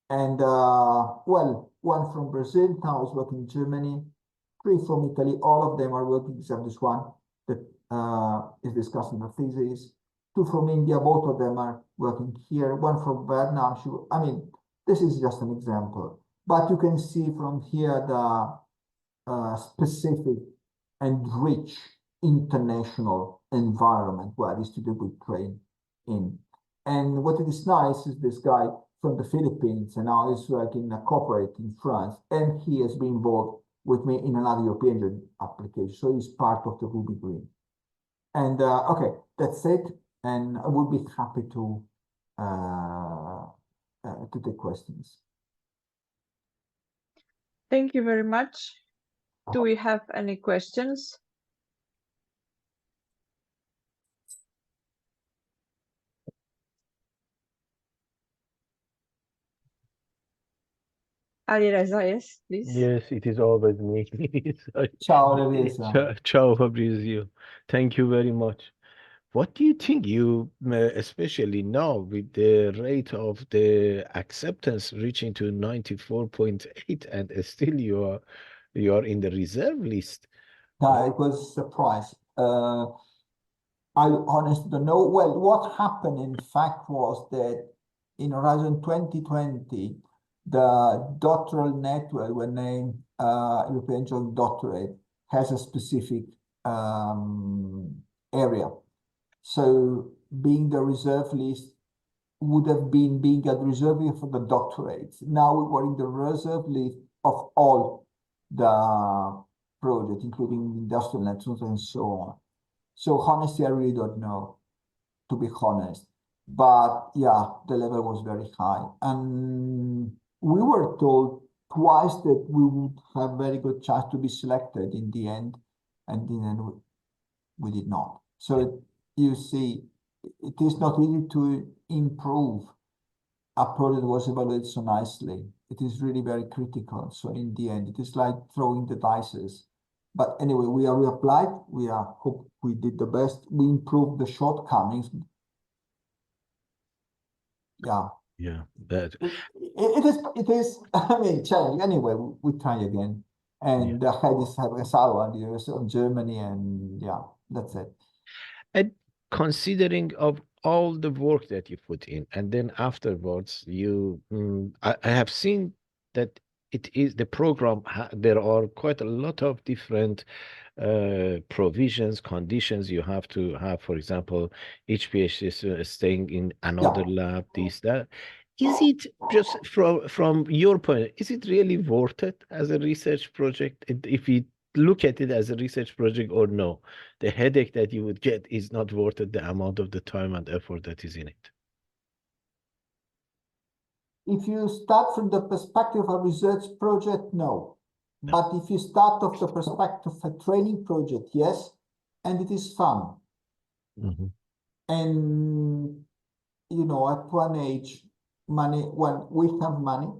And well, 1 from Brazil, now is working in Germany, 3 from Italy, all of them are working except this one that is discussing the thesis, 2 from India, both of them are working here, 1 from Vietnam. I mean, this is just an example, but you can see from here the specific and rich international environment where the student will train in. And what is nice is this guy from the Philippines, and now he's working in a corporate in France, and he has been involved with me in another European application. So he's part of the Ruby Green. And okay, that's it. And I would be happy to take questions. Thank you very much. Do we have any questions? Alireza, yes, please. Yes, it is always me. Ciao, Alireza. Ciao, Fabrizio. Thank you very much. What do you think especially now with the rate of the acceptance reaching to 94.8 and still you are in the reserve list? Yeah, it was a surprise. I honestly don't know. Well, what happened in fact was that in Horizon 2020, the doctoral network, when named European Joint Doctorate, has a specific area. So being the reserve list would have been being a reserve list for the doctorates. Now we were in the reserve list of all the projects, including industrial networks and so on. So honestly, I really don't know, to be honest. But yeah, the level was very high. And we were told twice that we would have very good chance to be selected in the end. And in the end, we did not. So you see, it is not easy to improve a project that was evaluated so nicely. It is really very critical. So in the end, it is like throwing the dices. But anyway, we reapplied. We hope we did the best. We improved the shortcomings. Yeah. Yeah, that It is, I mean, challenging. Anyway, we try again. And the head is Hevesalo and the University of Germany, and yeah, that's it. And considering of all the work that you put in, and then afterwards I have seen that it is the program, there are quite a lot of different provisions, conditions you have to have. For example, each PhD is staying in another lab, this, that. Is it just from your point, is it really worth it as a research project? If you look at it as a research project, or no, the headache that you would get is not worth it, the amount of the time and effort that is in it? If you start from the perspective of a research project, no. But if you start of the perspective of a training project, yes, and it is fun. And, you know, at one age, money, when we have money,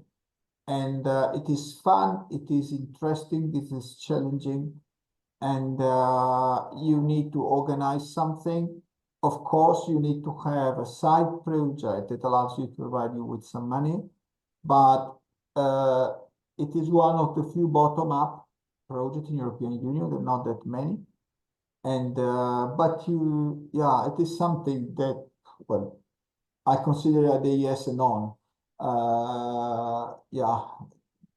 and it is fun, it is interesting, it is challenging, and you need to organize something. Of course, you need to have a side project that allows you to provide you with some money, but it is one of the few bottom-up projects in European Union. There are not that many. And but it is something that, well, I consider a yes and on.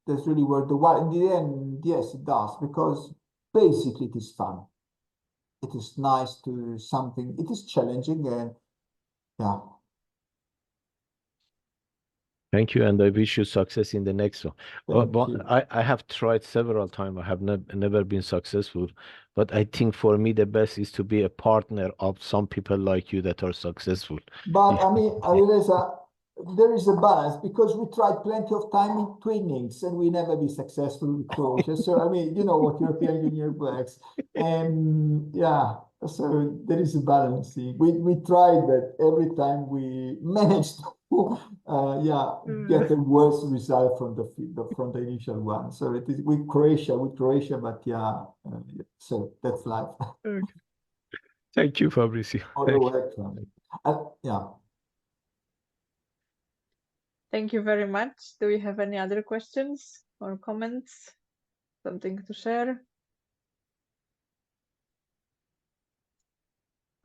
That's really worth the while. In the end, yes, it does, because basically it is fun. It is nice to something. It is challenging, and yeah. Thank you, and I wish you success in the next one. Thank you. I have tried several times. I have never been successful, but I think for me the best is to be a partner of some people like you that are successful. But I mean, there is a balance, because we tried plenty of time in twinnings and we never be successful with Croatia. So I mean, you know what European Union works, and yeah. So there is a balance. We tried, but every time we managed to get a worse result from the initial one. So it is with Croatia, but yeah, so that's life. Okay. Thank you, Fabrizio. Yeah. Thank you very much. Do we have any other questions or comments? Something to share?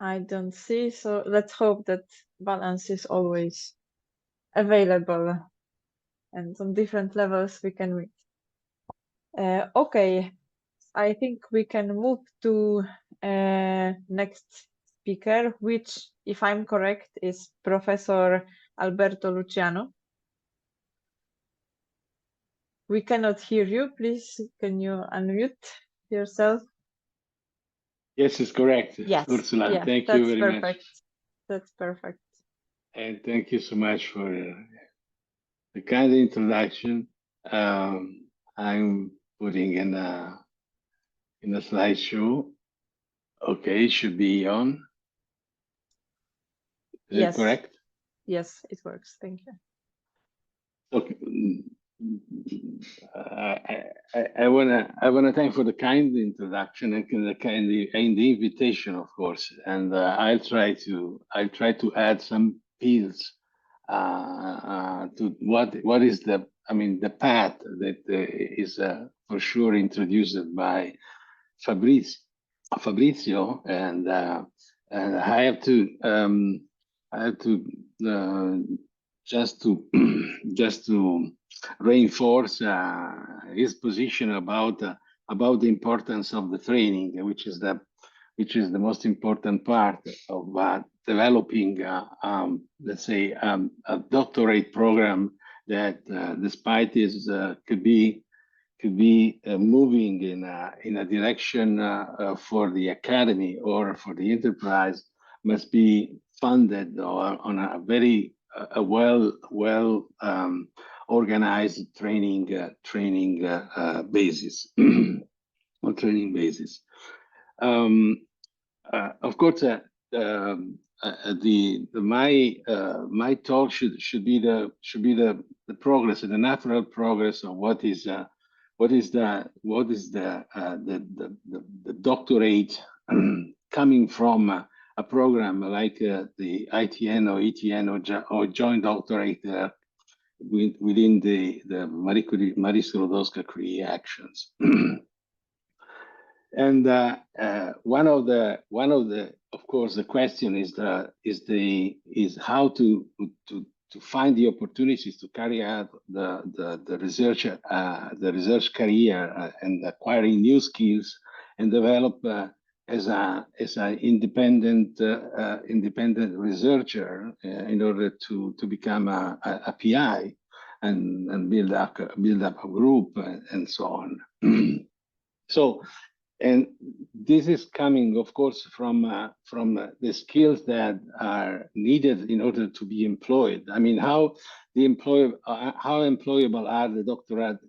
I don't see, so let's hope that balance is always available and on different levels we can reach. Okay, I think we can move to next speaker, which, if I'm correct, is Professor Alberto Luciano. We cannot hear you. Please, can you unmute yourself? Yes, it's correct. Yes. Ursula, Yeah, thank you very perfect. much. That's perfect. And thank you so much for the kind introduction. I'm putting in a slideshow. Okay, it should be on. Is it correct? Yes, it works. Thank you. Okay. I wanna thank for the kind introduction and the invitation, of course. And I'll try to add some pieces to what is the path that is for sure introduced by Fabrizio, and I have to just to reinforce his position about the importance of the training, which is which is the most important part of developing, let's say, a doctorate program that, despite this, could be moving in a direction for the academy or for the enterprise, must be funded or on a very well organized training basis or training basis. Of course, my talk should be the progress, the natural progress of what is the doctorate coming from a program like the ITN or ETN or joint doctorate within the Marie Skłodowska-Curie actions. And one of the of course the question is how to find the opportunities to carry out the research career and acquiring new skills and develop as an independent researcher in order to become a PI and build up a group and so on. So. And this is coming, of course, from the skills that are needed in order to be employed. I mean, how employable are the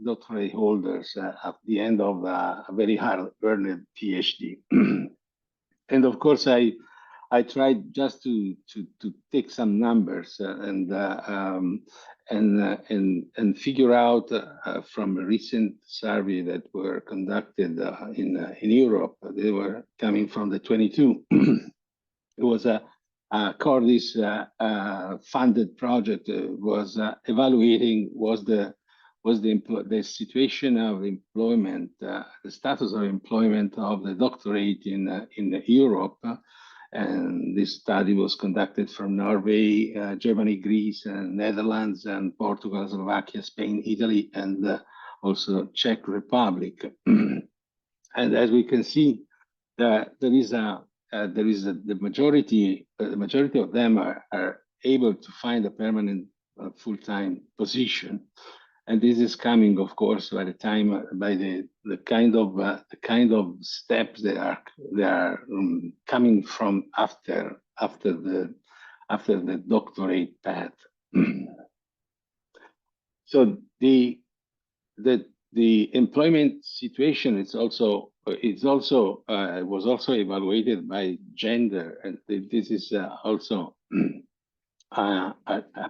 doctorate holders at the end of a very hard-earned PhD? And of course, I tried just to take some numbers and figure out from a recent survey that were conducted in Europe. They were coming from the 22. It was a Cordis funded project. Was evaluating the situation of employment, the status of employment of the doctorate in Europe. And this study was conducted from Norway, Germany, Greece, and Netherlands, and Portugal, Slovakia, Spain, Italy, and also Czech Republic. And as we can see, the majority of them are able to find a permanent full-time position. And this is coming, of course, by the kind of steps they are coming from after the doctorate path. So the employment situation was also evaluated by gender, and this is also a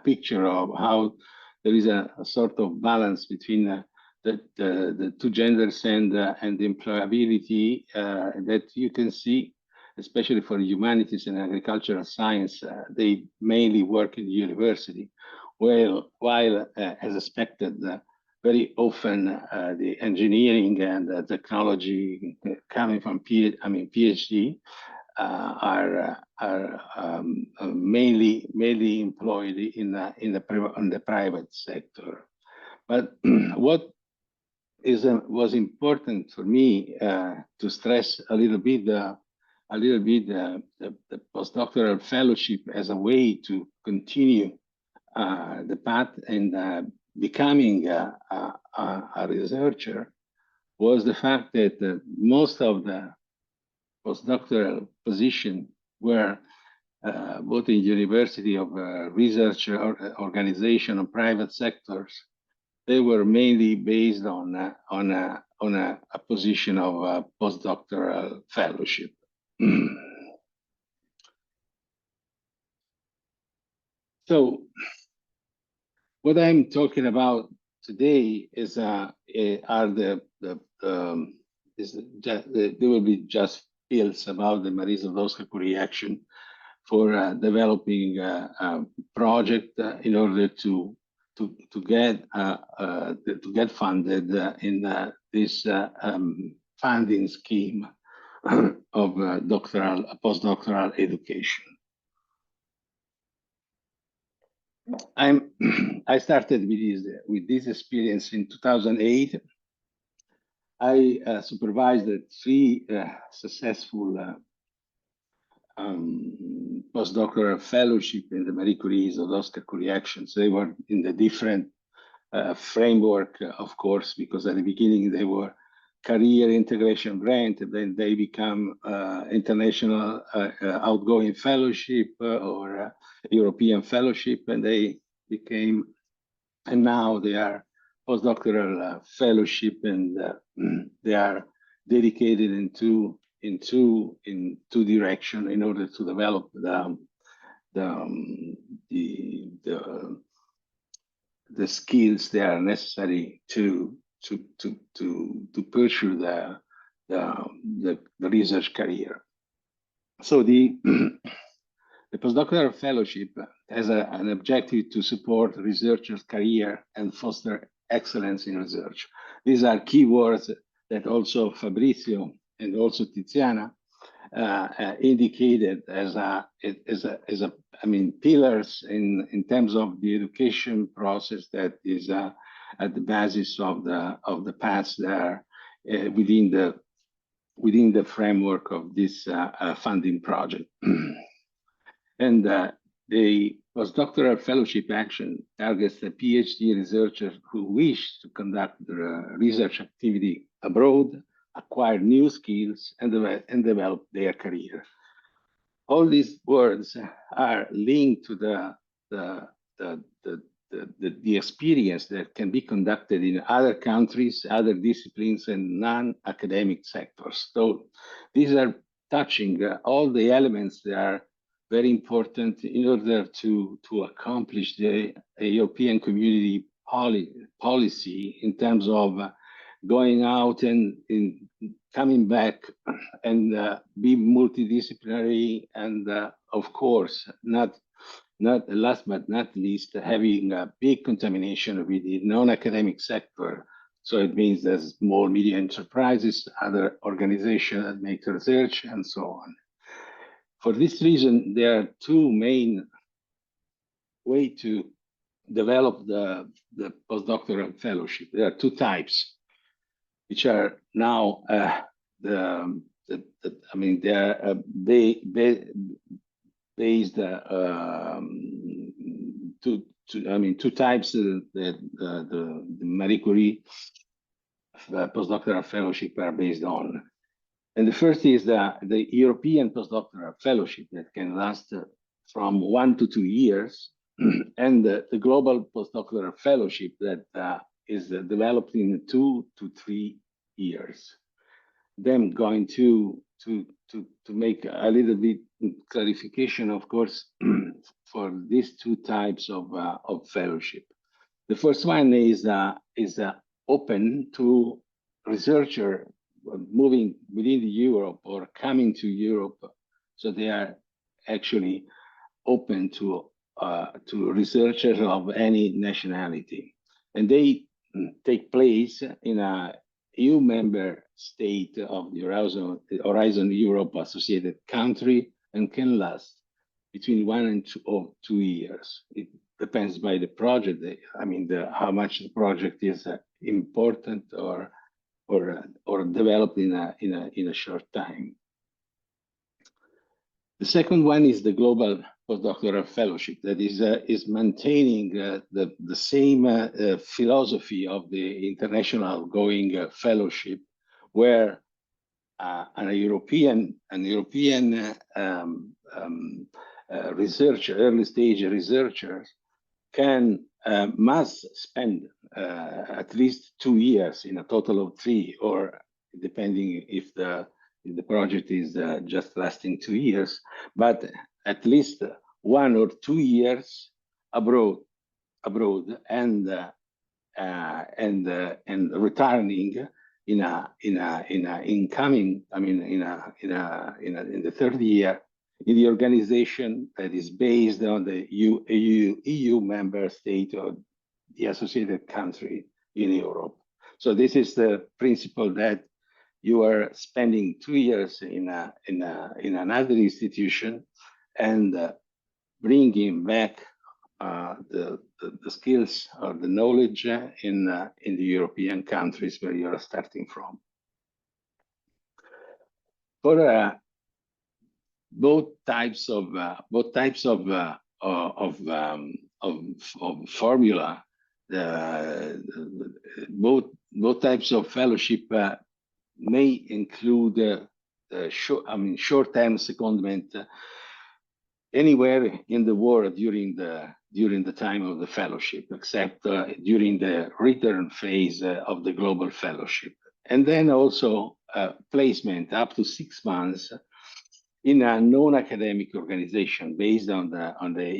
picture of how there is a sort of balance between the two genders and employability that you can see, especially for humanities and agricultural science. They mainly work in the university, while as expected, very often the engineering and technology coming from PhD are mainly employed in the private sector. But what was important for me to stress a little bit the postdoctoral fellowship as a way to continue the path and becoming a researcher was the fact that most of the postdoctoral position were both in university of research organization or private sectors. They were mainly based on a position of postdoctoral fellowship. So what I'm talking about today is there will be just fields about the Marie Skłodowska-Curie action for developing a project in order to get funded in this funding scheme of postdoctoral education. I started with this experience in 2008. I supervised 3 successful postdoctoral fellowship in the Marie Curie and Oscar Curie actions. They were in the different framework, of course, because at the beginning they were career integration grant, and then they become international outgoing fellowship or European fellowship, and they became, and now they are postdoctoral fellowship, and they are dedicated in two direction in order to develop the skills that are necessary to pursue the research career. So the postdoctoral fellowship has an objective to support researchers' career and foster excellence in research. These are keywords that also Fabrizio and also Tiziana indicated as pillars in terms of the education process that is at the basis of the paths there within the framework of this funding project. And the postdoctoral fellowship action targets the PhD researchers who wish to conduct their research activity abroad, acquire new skills, and develop their career. All these words are linked to the experience that can be conducted in other countries, other disciplines, and non-academic sectors. So these are touching all the elements that are very important in order to accomplish the European community policy in terms of going out and coming back and be multidisciplinary, and of course, not last but not least, having a big contamination with the non-academic sector. So it means there's small, medium enterprises, other organizations that make research, and so on. For this reason, there are two main ways to develop the postdoctoral fellowship. There are two types, which are now they are based two types that the Marie Curie postdoctoral fellowship are based on. And the first is the European postdoctoral fellowship that can last from 1 to 2 years, and the global postdoctoral fellowship that is developed in 2 to 3 years. Then going to make a little bit clarification, of course, for these two types of fellowship. The first one is open to researcher moving within Europe or coming to Europe, so they are actually open to researchers of any nationality, and they take place in a EU member state of the Horizon Europe associated country, and can last between 1 and 2 years. It depends by the project. How much the project is important or developed in a short time. The second one is the global postdoctoral fellowship that is maintaining the same philosophy of the international outgoing fellowship, where an European researcher, early stage researchers, must spend at least 2 years in a total of 3, or depending if the project is just lasting 2 years, but at least 1 or 2 years abroad, and returning in the third year in the organization that is based on the EU member state or the associated country in Europe. So this is the principle that you are spending 2 years in another institution and bringing back the skills or the knowledge in the European countries where you are starting from. For both types of formula. Both types of fellowship may include short-term secondment anywhere in the world during the time of the fellowship, except during the return phase of the global fellowship, and then also placement up to 6 months in a non-academic organization based on the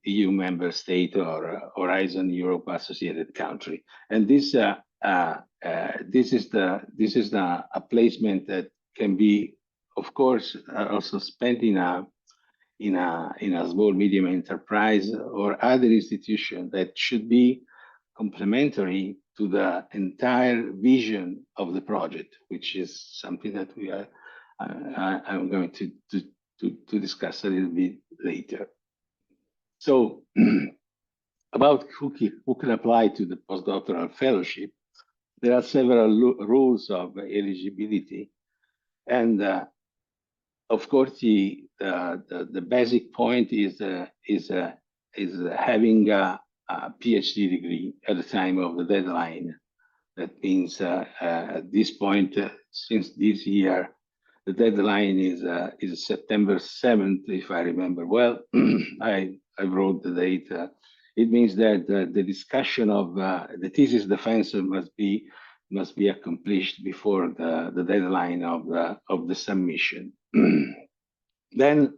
EU member state or Horizon Europe associated country. And this is a placement that can be, of course, also spent in a small medium enterprise or other institution that should be complementary to the entire vision of the project, which is something that I'm going to discuss a little bit later. So about who can apply to the postdoctoral fellowship, there are several rules of eligibility, and of course the basic point is having a PhD degree at the time of the deadline. That means at this point, since this year, the deadline is September 7th, if I remember well. I wrote the date. It means that the discussion of the thesis defense must be accomplished before the deadline of the submission. Then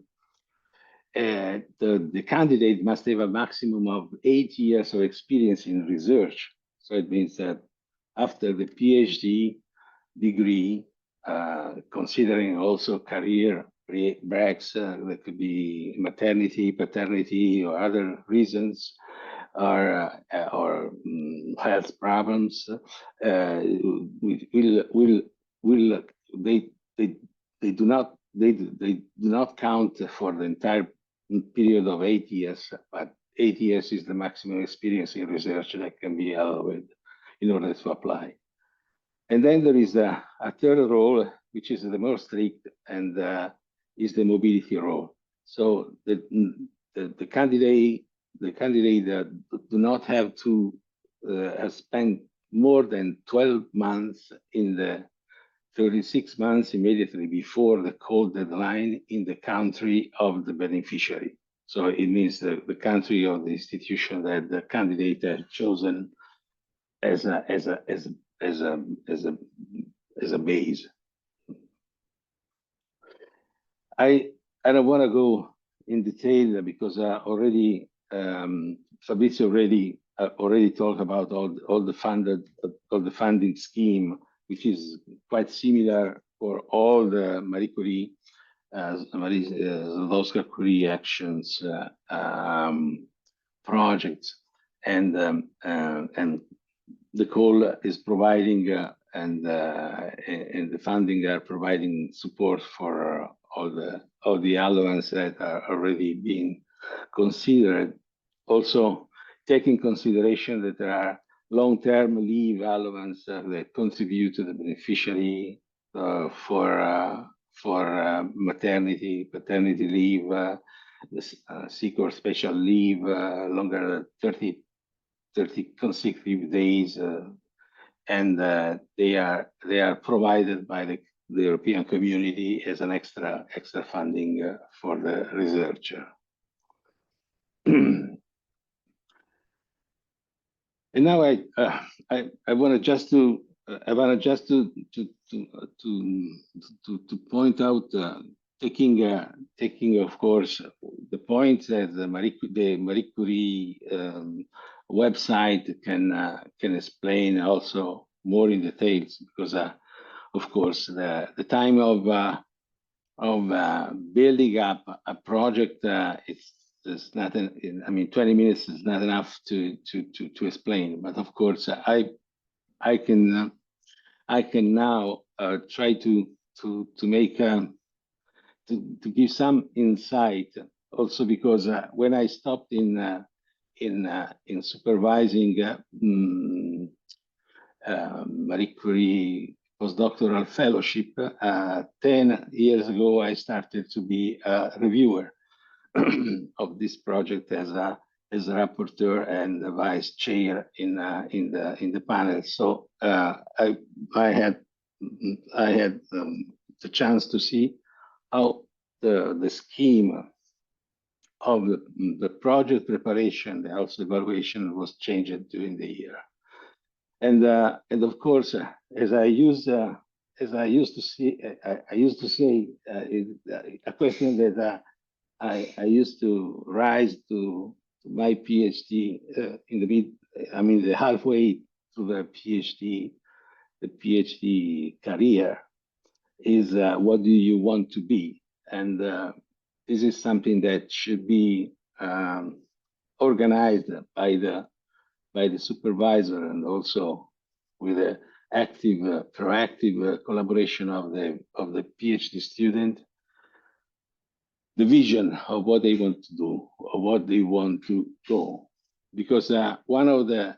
the candidate must have a maximum of 8 years of experience in research. So it means that after the PhD degree, considering also career breaks, there could be maternity, paternity, or other reasons, or health problems, they do not count for the entire period of 8 years, but 8 years is the maximum experience in research that can be allowed in order to apply. And then there is a third role, which is the most strict, and is the mobility role. So the candidate do not have to spend more than 12 months in the 36 months immediately before the call deadline in the country of the beneficiary. So it means the country or the institution that the candidate has chosen as a base. I don't want to go in detail because already Fabrizio already talked about all the funding scheme, which is quite similar for all the Marie Curie, Marie Skłodowska-Curie actions projects, and the call is providing and the funding are providing support for all the allowance that are already being considered. Also, taking consideration that there are long-term leave allowance that contribute to the beneficiary for maternity, paternity leave, sick or special leave, longer than 30 consecutive days, and they are provided by the European community as an extra funding for the researcher. And now I want just to point out, taking of course the point that the Marie Curie website can explain also more in details, because of course the time of building up a project, it's not. I mean, 20 minutes is not enough to explain. But of course, I can now try to make to give some insight. Also, because when I stopped in supervising Marie Curie postdoctoral fellowship. 10 years ago, I started to be a reviewer of this project as a rapporteur and the vice chair in the panel. So I had the chance to see how the scheme of the project preparation, the house evaluation was changed during the year. And of course, as I used to say, a question that I used to rise to my PhD in the halfway through the PhD career is what do you want to be? And this is something that should be organized by the supervisor and also with the active, proactive collaboration of the PhD student, the vision of what they want to do, or what they want to go. Because one of the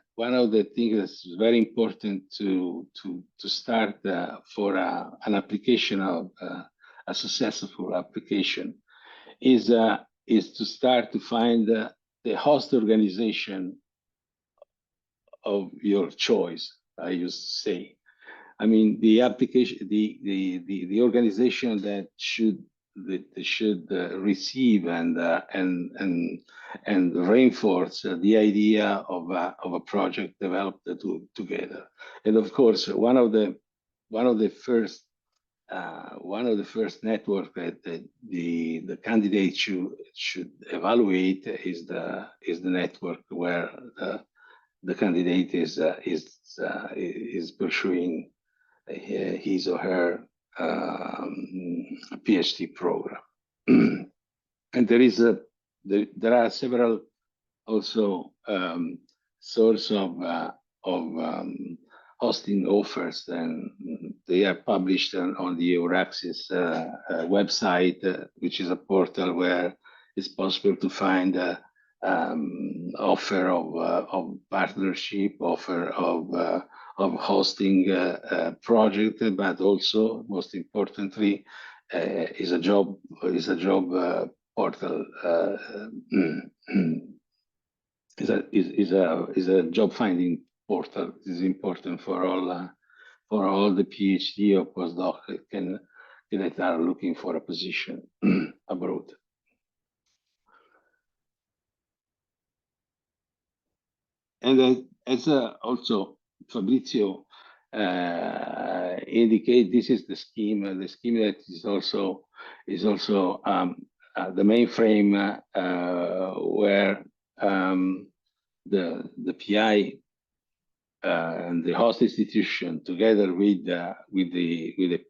things that's very important to start for an application of a successful application is to start to find the host organization of your choice. I used to say, I mean, the application, the organization that should receive and reinforce the idea of a project developed together. And of course, one of the first network that the candidate should evaluate is the network where the candidate is pursuing his or her PhD program. And there are several also sources of hosting offers, and they are published on the Euraxis website, which is a portal where it's possible to find offer of partnership, offer of hosting project, but also most importantly is a job portal. Is a job finding portal. This is important for all the PhD or postdoc that are looking for a position abroad. And as also Fabrizio indicate, this is the scheme that is also the mainframe where the PI and the host institution, together with the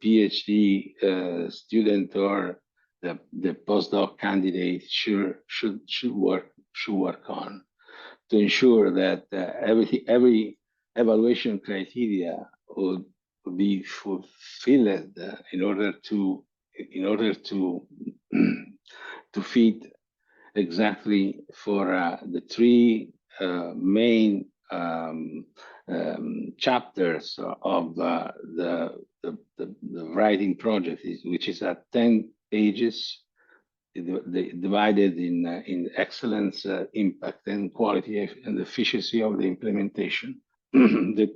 PhD student or the postdoc candidate, should work on, to ensure that every evaluation criteria would be fulfilled in order to fit exactly for the three main chapters of the writing project, which is at 10 pages, divided in excellence, impact, and quality and efficiency of the implementation. That,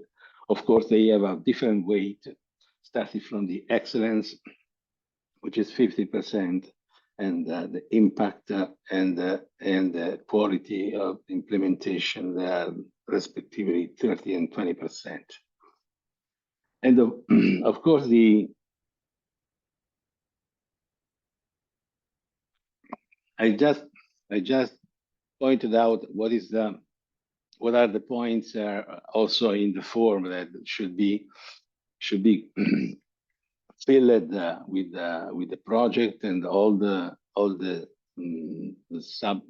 of course, they have a different weight, starting from the excellence, which is 50%, and the impact and the quality of implementation, they are respectively 30 and 20%. And of course, I just pointed out what are the points also in the form that should be filled with the project and all the sub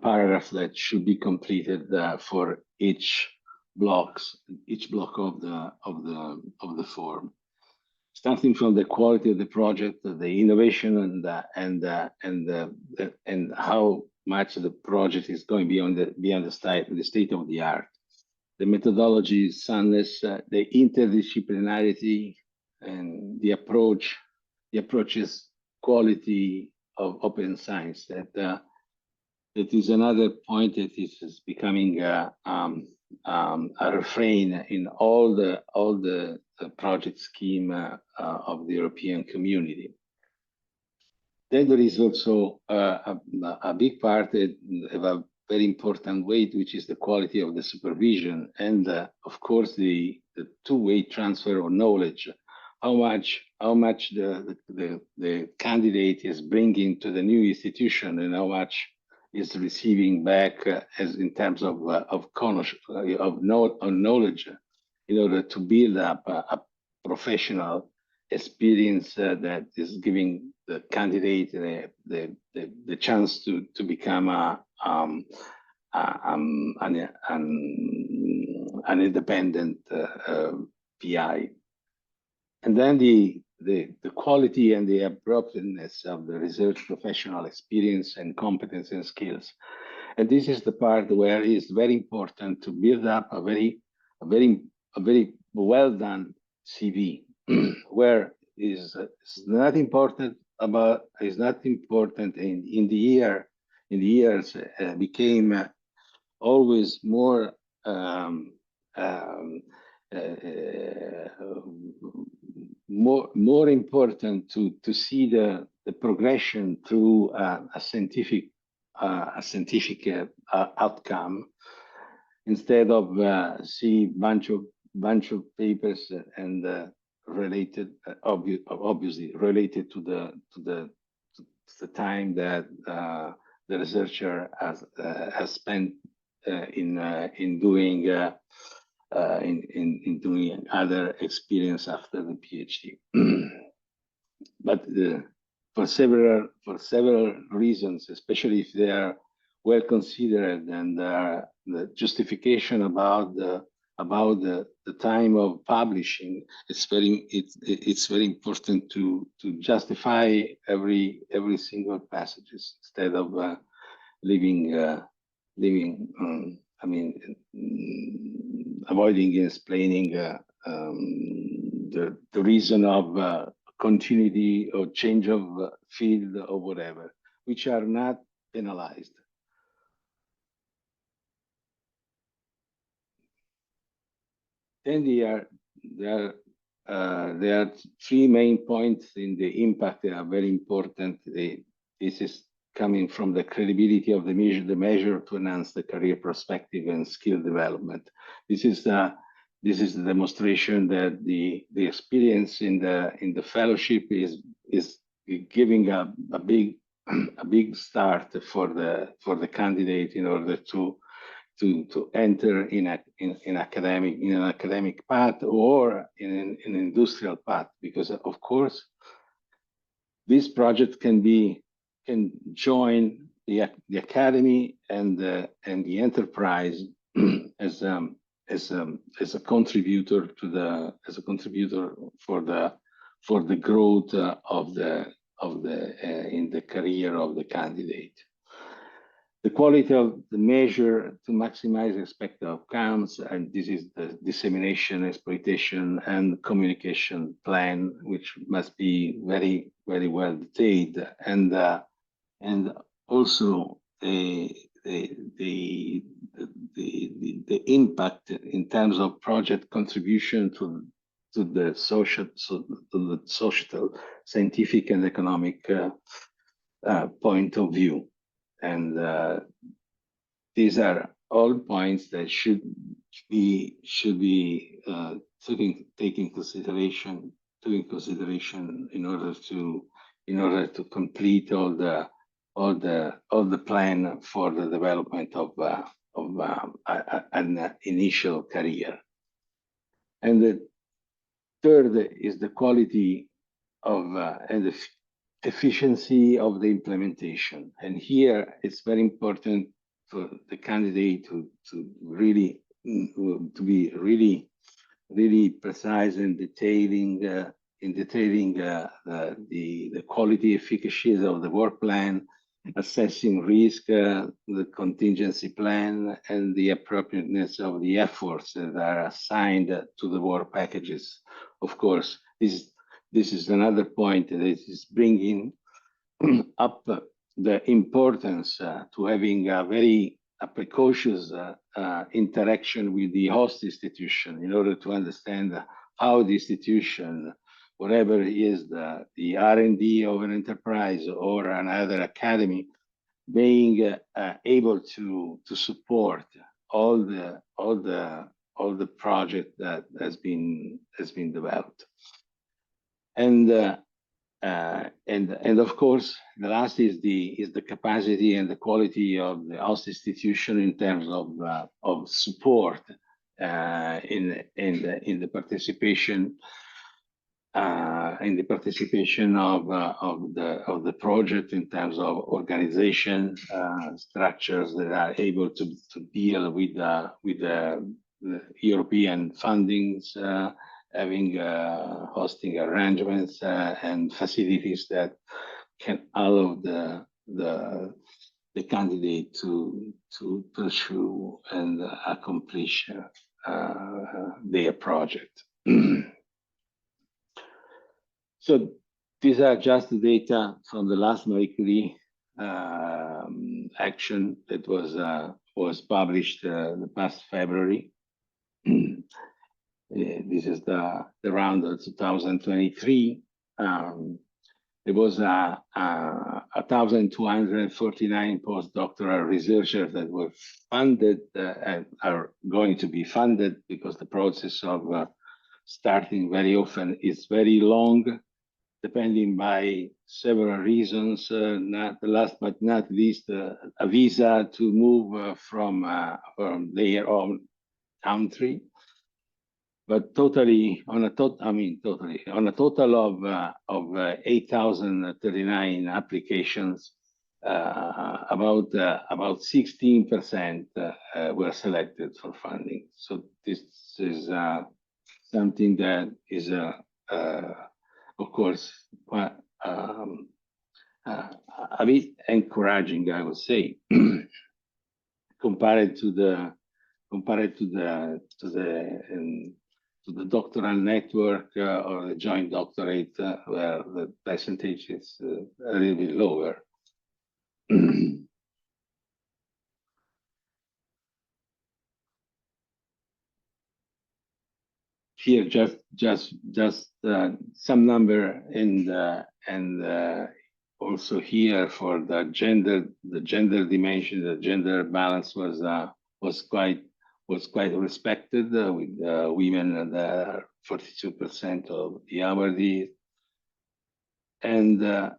paragraph that should be completed for each block of the form, starting from the quality of the project, the innovation, and how much the project is going beyond the state of the art. The methodology is soundness, the interdisciplinarity, and the approach is quality of open science. That is another point that is becoming a refrain in all the project scheme of the European community. Then there is also a big part of a very important weight, which is the quality of the supervision, and of course the two-way transfer of knowledge. How much the candidate is bringing to the new institution, and how much is receiving back as in terms of knowledge, in order to build up a professional experience that is giving the candidate the chance to become an independent PI. And then the quality and the appropriateness of the research professional experience and competence and skills. And this is the part where it's very important to build up a very well done CV, where is not important in the years became always more more important to see the progression through a scientific outcome, instead of see bunch of papers and related obviously related to the time that the researcher has spent in doing other experience after the PhD. But for several reasons, especially if they are well considered, and the justification about the time of publishing, it's very important to justify every single passages, instead of leaving avoiding explaining the reason of continuity or change of field or whatever, which are not penalized. Then there are three main points in the impact that are very important. This is coming from the credibility of the measure to enhance the career perspective and skill development. This is the demonstration that the experience in the fellowship is giving a big start for the candidate in order to enter in an academic path or in an industrial path, because of course this project can join the academy and the enterprise as a contributor for the growth in the career of the candidate. The quality of the measure to maximize expected outcomes, and this is the dissemination, exploitation, and communication plan, which must be very well detailed, and also the impact in terms of project contribution to the social, scientific, and economic point of view. And these are all points that should be taken consideration in order to complete all the plan for the development of an initial career. And the third is the quality of and the efficiency of the implementation. And here it's very important for the candidate to be really precise in detailing the quality efficacy of the work plan, assessing risk, the contingency plan, and the appropriateness of the efforts that are assigned to the work packages. Of course, this is another point that is bringing up the importance to having a very precautious interaction with the host institution in order to understand how the institution, whatever is the R&D of an enterprise or another academy, being able to support all the project that has been developed. And of course, the last is the capacity and the quality of the host institution in terms of support in the participation of the project in terms of organization structures that are able to deal with the European fundings, having hosting arrangements and facilities that can allow the candidate to pursue and accomplish their project. So these are just the data from the last Marie Curie action that was published the past February. This is the round of 2023. There was 1,249 postdoctoral researchers that were funded and are going to be funded, because the process of starting very often is very long, depending by several reasons, not the last but not least, a visa to move from their own country. But totally, on a total of 8,039 applications, about 16% were selected for funding. So this is something that is of course a bit encouraging, I would say, compared to the doctoral network or the joint doctorate, where the percentage is a little bit lower. Here, just some number and also here for the gender dimension, the gender balance was quite respected, with women that are 42% of the awardees, and the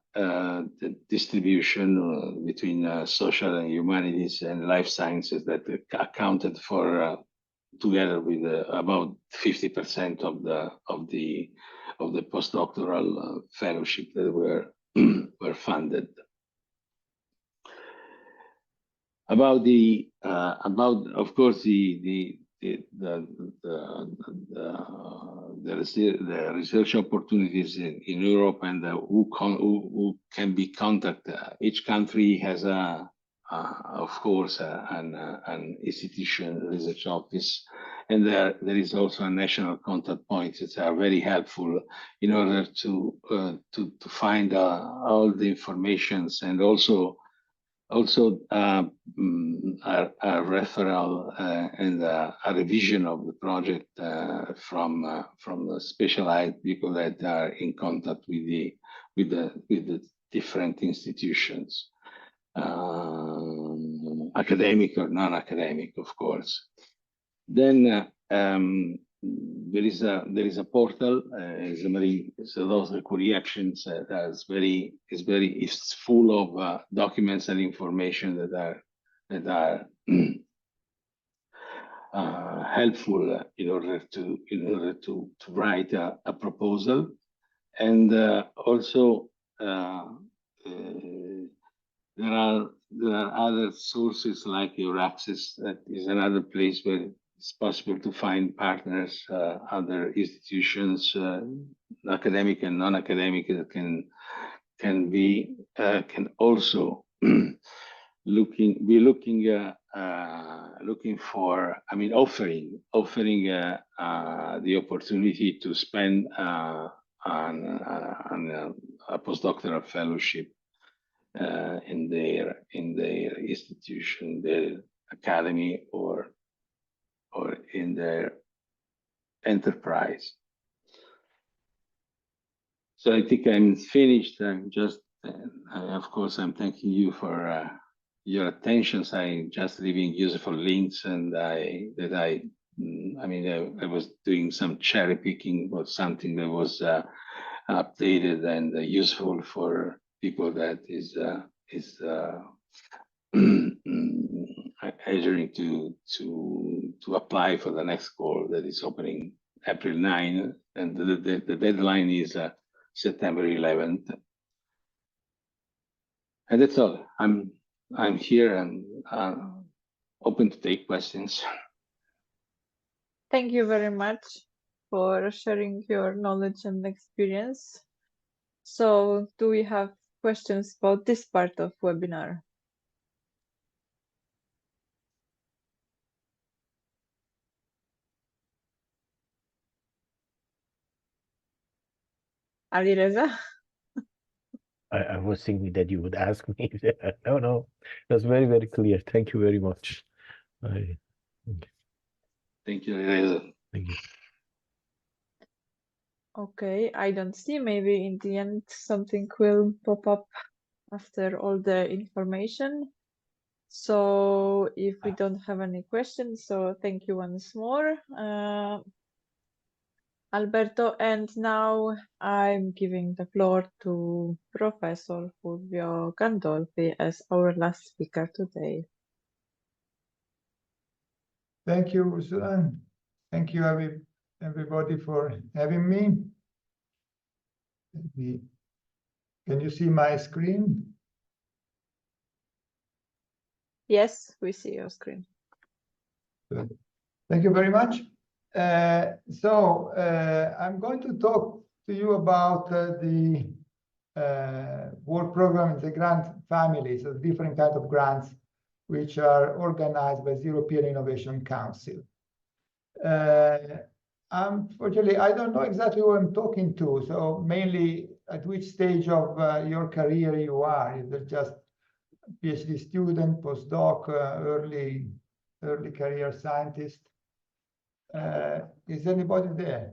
distribution between social and humanities and life sciences that accounted for together with about 50% of the postdoctoral fellowship that were funded. About of course the research opportunities in Europe, and who can be contacted. Each country has of course an institution, research office, and there is also a national contact point that are very helpful in order to find all the informations, and also a referral and a revision of the project from the specialized people that are in contact with the different institutions, academic or non-academic, of course. Then there is a portal, those Curie actions is full of documents and information that are helpful in order to write a proposal, and also there are other sources like Euraccess, that is another place where it's possible to find partners, other institutions, academic and non-academic, that can also offering the opportunity to spend on a postdoctoral fellowship in their institution, their academy, or in their enterprise. So I think I'm finished. I'm just, of course, I'm thanking you for your attentions. I'm just leaving useful links, and I was doing some cherry picking of something that was updated and useful for people that is adhering to apply for the next call that is opening April 9, and the deadline is September 11th. And that's all. I'm here and open to take questions. Thank you very much for sharing your knowledge and experience. So, do we have questions about this part of webinar? Ali Reza? I was thinking that you would ask me. No, that's very, very clear. Thank you very much. Thank you, Reza. Thank you. Okay, I don't see. Maybe in the end something will pop up after all the information. So if we don't have any questions, so thank you once more, Alberto. And now I'm giving the floor to Professor Fulvio Gandolfi as our last speaker today. Thank you, Ursula. Thank you, everybody, for having me. Can you see my screen? Yes, we see your screen. Good. Thank you very much. I'm going to talk to you about the work program in the grant families, so different kinds of grants which are organized by the European Innovation Council. Unfortunately, I don't know exactly who I'm talking to, so mainly at which stage of your career you are. Is it just PhD student, postdoc, early career scientist? Is anybody there?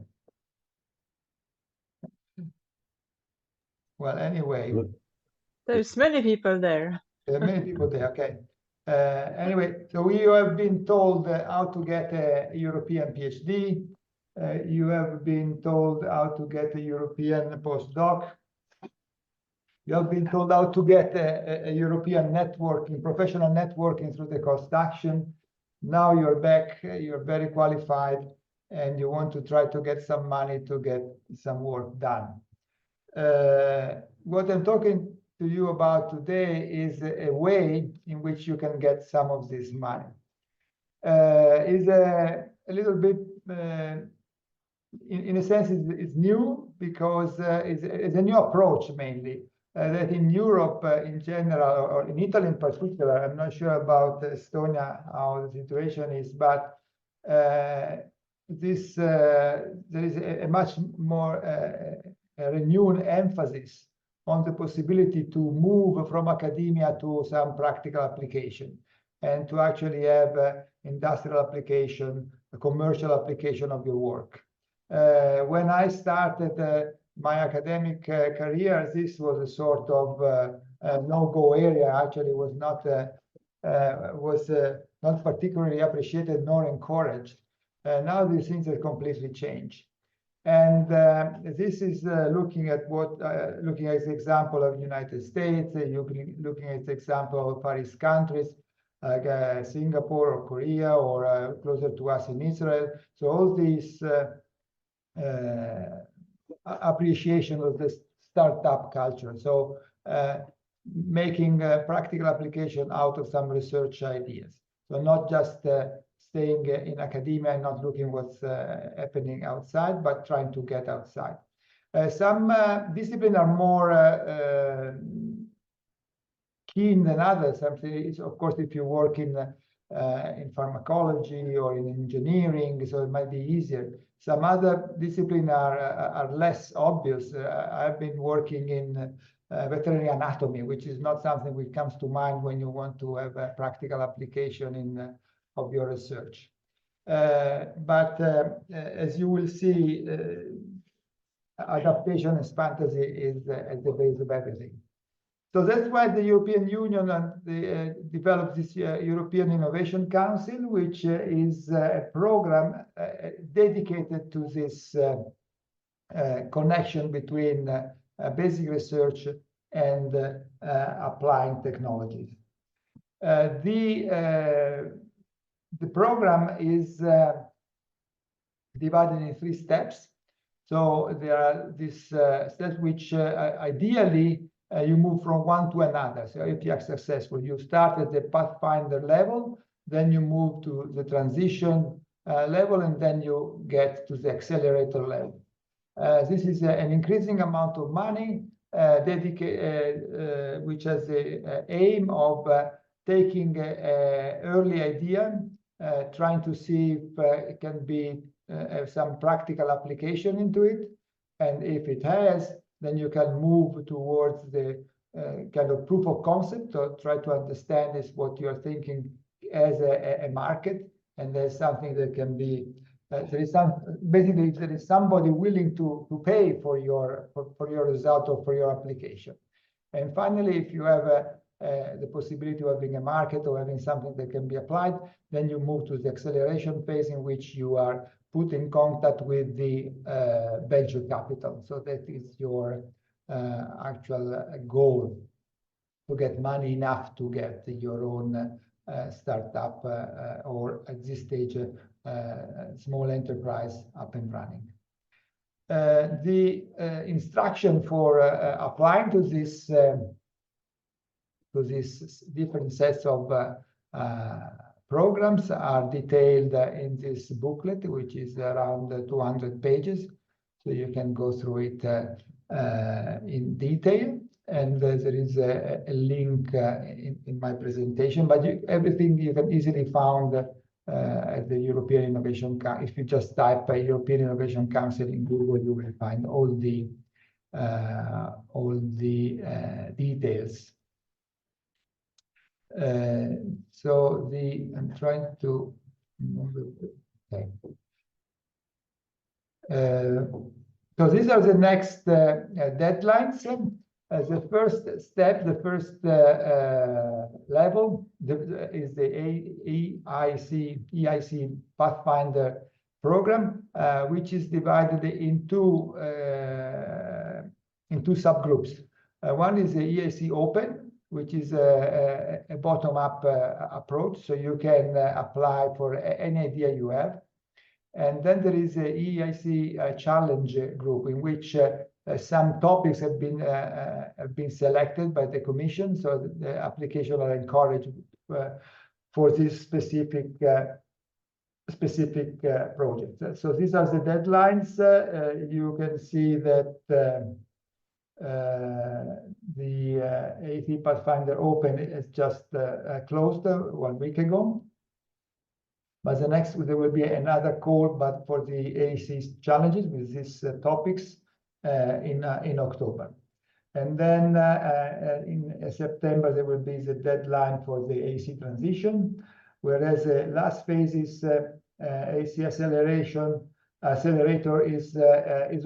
Well, anyway. There's many people there. There are many people there, okay. Anyway, so you have been told how to get a European PhD. You have been told how to get a European postdoc. You have been told how to get a European networking, professional networking through the cost action. Now you're back, you're very qualified, and you want to try to get some money to get some work done. What I'm talking to you about today is a way in which you can get some of this money. Is a little bit, in a sense, it's new because it's a new approach mainly. That in Europe in general, or in Italy in particular, I'm not sure about Estonia, how the situation is, but there is a much more a renewed emphasis on the possibility to move from academia to some practical application and to actually have industrial application, a commercial application of your work. When I started my academic career, this was a sort of no-go area. Actually, was not particularly appreciated nor encouraged. Now these things have completely changed. And this is looking at the example of the United States, looking at the example of Far East countries like Singapore or Korea, or closer to us in Israel. So all these appreciation of the startup culture. So making practical application out of some research ideas. So not just staying in academia and not looking what's happening outside, but trying to get outside. Some disciplines are more keen than others. Something is, of course, if you work in pharmacology or in engineering, so it might be easier. Some other disciplines are less obvious. I've been working in veterinary anatomy, which is not something that comes to mind when you want to have a practical application of your research. But as you will see, adaptation and fantasy is at the base of everything. So that's why the European Union developed this European Innovation Council, which is a program dedicated to this connection between basic research and applying technologies. The program is divided in 3 steps. So there are these steps which ideally you move from one to another. So if you are successful, you start at the Pathfinder level, then you move to the transition level, and then you get to the accelerator level. This is an increasing amount of money which has the aim of taking an early idea, trying to see if it can be some practical application into it. And if it has, then you can move towards the kind of proof of concept, or try to understand is what you're thinking as a market, and there's something that can be basically if there is somebody willing to pay for your result or for your application. And finally, if you have the possibility of having a market or having something that can be applied, then you move to the acceleration phase, in which you are put in contact with the venture capital. So that is your actual goal, to get money enough to get your own startup or at this stage small enterprise up and running. The instruction for applying to this different sets of programs are detailed in this booklet, which is around 200 pages. So you can go through it in detail. And there is a link in my presentation, but everything you can easily find at the European Innovation Council. If you just type European Innovation Council in Google, you will find all the details. So I'm trying to okay. So these are the next deadlines. The first step, the first level is the EIC Pathfinder program, which is divided into subgroups. One is the EIC Open, which is a bottom-up approach, so you can apply for any idea you have. And then there is a EIC Challenge group, in which some topics have been selected by the Commission, so the applications are encouraged for this specific project. So these are the deadlines. You can see that the EIC Pathfinder Open is just closed 1 week ago. But there will be another call, but for the EIC challenges with these topics in October. And then in September, there will be the deadline for the EIC transition, whereas the last phase is EIC accelerator is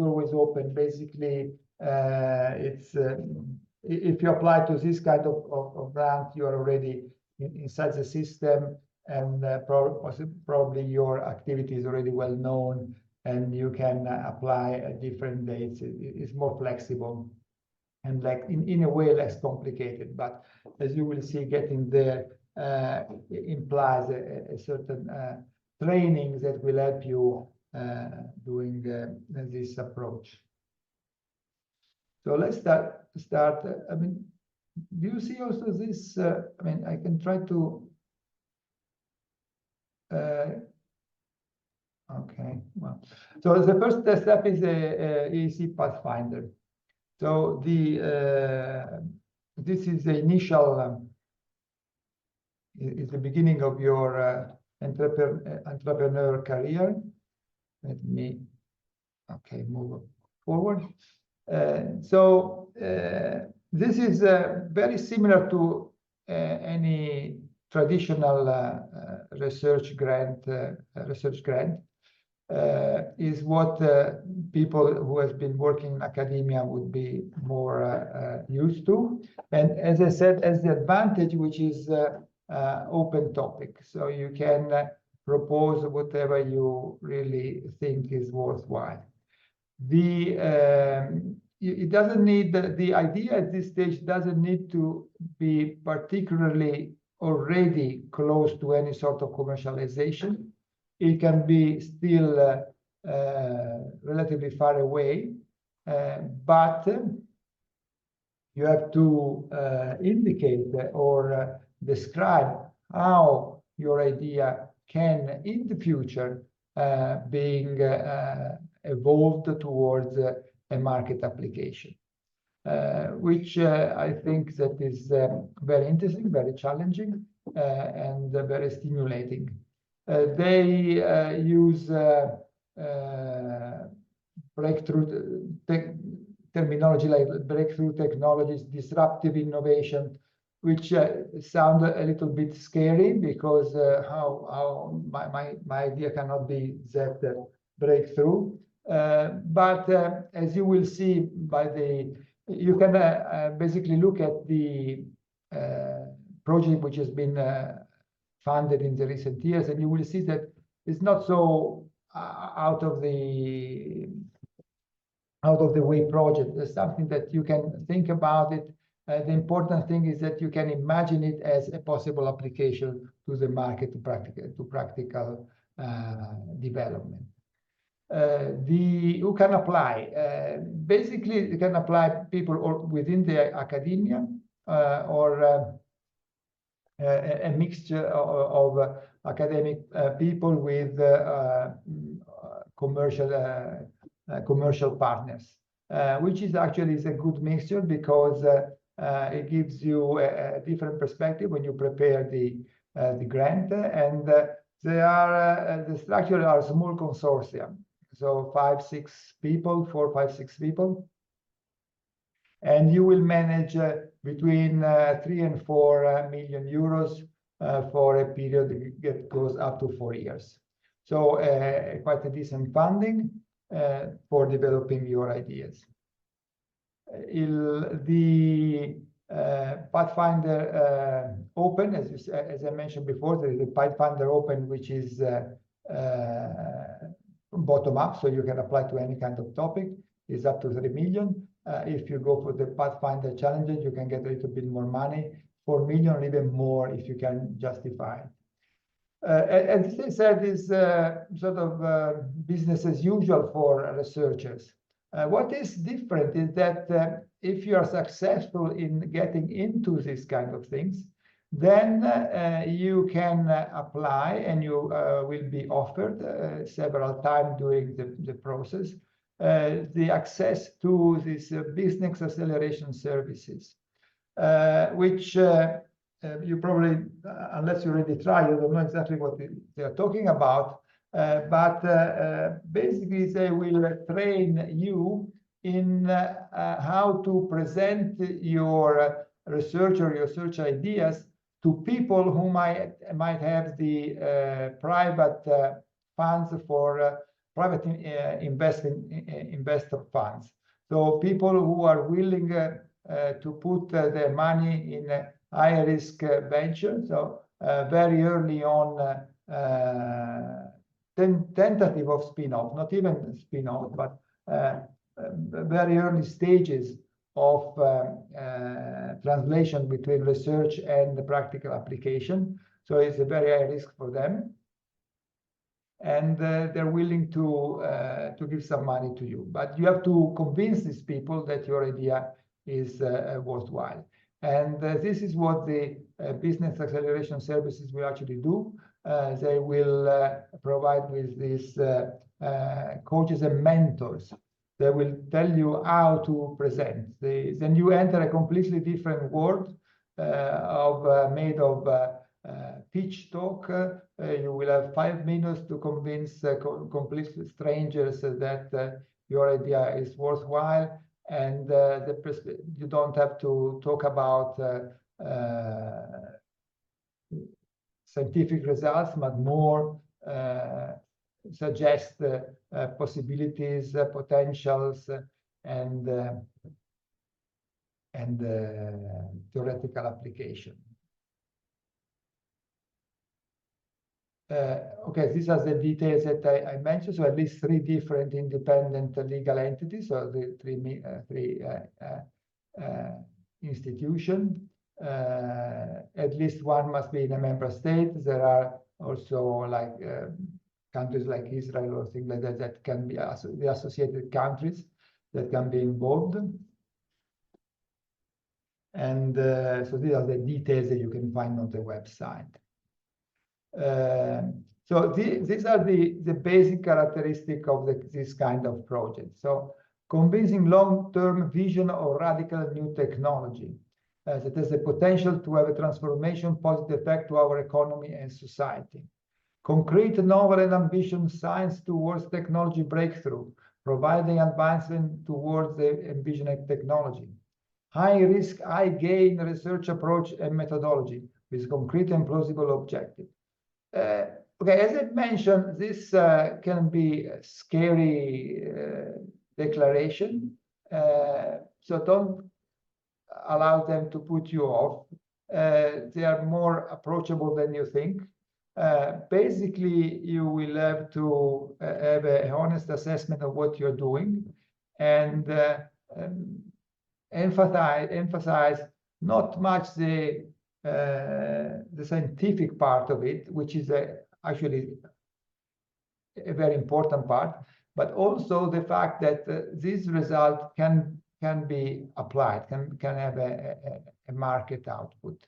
always open. Basically, it's if you apply to this kind of grant, you are already inside the system, and probably your activity is already well known, and you can apply at different dates. It's more flexible and, like, in a way, less complicated. But as you will see, getting there implies a certain training that will help you doing this approach. So let's start. I mean, do you see also this? I mean, I can try to. Okay, well, so the first step is EIC Pathfinder. So the this is the initial, is the beginning of your entrepreneur career. Let me, okay, move forward. So this is very similar to any traditional research grant. Is what people who has been working in academia would be more used to. And as I said, as the advantage, which is open topic. So you can propose whatever you really think is worthwhile. It doesn't need, the idea at this stage doesn't need to be particularly already close to any sort of commercialization. It can be still relatively far away, but you have to indicate or describe how your idea can, in the future, being evolved towards a market application, which I think that is very interesting, very challenging, and very stimulating. They use breakthrough terminology like breakthrough technologies, disruptive innovation, which sound a little bit scary because how my idea cannot be that breakthrough. But as you will see by the, you can basically look at the project which has been funded in the recent years, and you will see that it's not so out of the way project. There's something that you can think about it. The important thing is that you can imagine it as a possible application to the market, to practical development. Who can apply? Basically, you can apply people or within the academia or a mixture of academic people with commercial partners, which is actually a good mixture because it gives you a different perspective when you prepare the grant, and the structure are small consortia, so 5-6 people, 4, 5, 6 people, and you will manage between 3 and 4 million euros for a period that goes up to 4 years. So quite a decent funding for developing your ideas. The Pathfinder Open, as I mentioned before, there is a Pathfinder Open, which is bottom up, so you can apply to any kind of topic. It's up to 3 million. If you go for the Pathfinder Challenges, you can get a little bit more money, 4 million or even more if you can justify it. As I said, is sort of business as usual for researchers. What is different is that if you are successful in getting into these kind of things, then you can apply and you will be offered several times during the process the access to these business acceleration services, which you probably, unless you already try, you don't know exactly what they are talking about. But basically, they will train you in how to present your research or your research ideas to people who might have the private funds for private investor funds. So people who are willing to put their money in a high-risk venture. So very early on, tentative of spin-off, not even spin-off, but very early stages of translation between research and the practical application. So it's a very high risk for them. And they're willing to give some money to you. But you have to convince these people that your idea is worthwhile. And this is what the business acceleration services will actually do. They will provide with these coaches and mentors They will tell you how to present. Then you enter a completely different world made of pitch talk. You will have 5 minutes to convince completely strangers that your idea is worthwhile, and you don't have to talk about scientific results, but more suggest possibilities, potentials, and theoretical application. Okay, these are the details that I mentioned. So at least 3 different independent legal entities, or the three institutions. At least one must be in a member state. There are also like countries like Israel or things like that that can be the associated countries that can be involved. And so these are the details that you can find on the website. So these are the basic characteristics of this kind of project. So convincing long-term vision or radical new technology that has the potential to have a transformation positive effect to our economy and society. Concrete, novel, and ambitious science towards technology breakthrough, providing advancement towards the envisioned technology. High risk, high gain research approach and methodology with concrete and plausible objective. Okay, as I mentioned, this can be a scary declaration, so don't allow them to put you off. They are more approachable than you think. Basically, you will have to have an honest assessment of what you're doing, and emphasize not much the scientific part of it, which is actually a very important part, but also the fact that this result can be applied, can have a market output.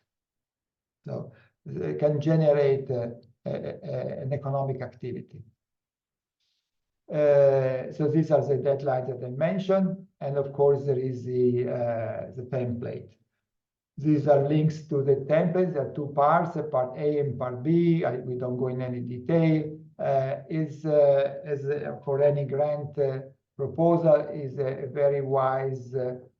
So it can generate an economic activity. So these are the deadlines that I mentioned, and of course there is the template. These are links to the template. There are 2 parts, part A and part B. We don't go in any detail. For any grant proposal, is a very wise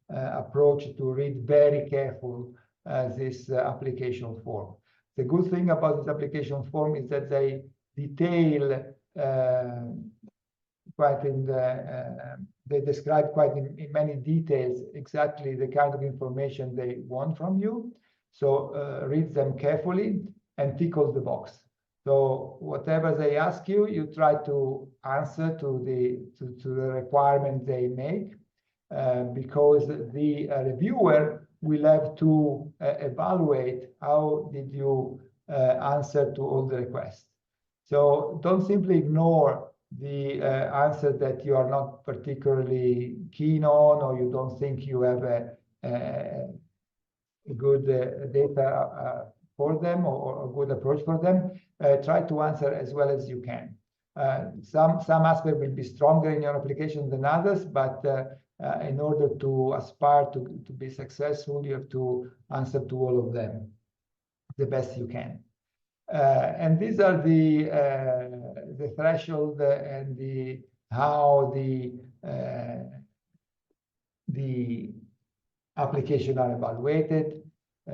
approach to read very careful this application form. The good thing about this application form is that they detail they describe quite in many details exactly the kind of information they want from you. So read them carefully and tick all the box. So whatever they ask you, you try to answer to the requirement they make, because the reviewer will have to evaluate how did you answer to all the requests. So don't simply ignore the answer that you are not particularly keen on, or you don't think you have a good data for them, or a good approach for them. Try to answer as well as you can. Some aspects will be stronger in your application than others, but in order to aspire to be successful, you have to answer to all of them the best you can. And these are the threshold and how the application are evaluated.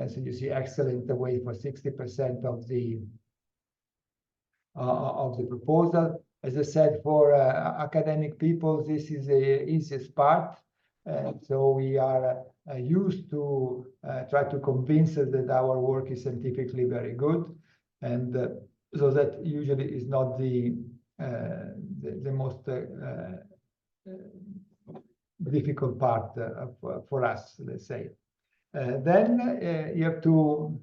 So you see excellent way for 60% of the proposal. As I said, for academic people, this is the easiest part. So we are used to try to convince us that our work is scientifically very good. And so that usually is not the most difficult part for us, let's say. Then you have to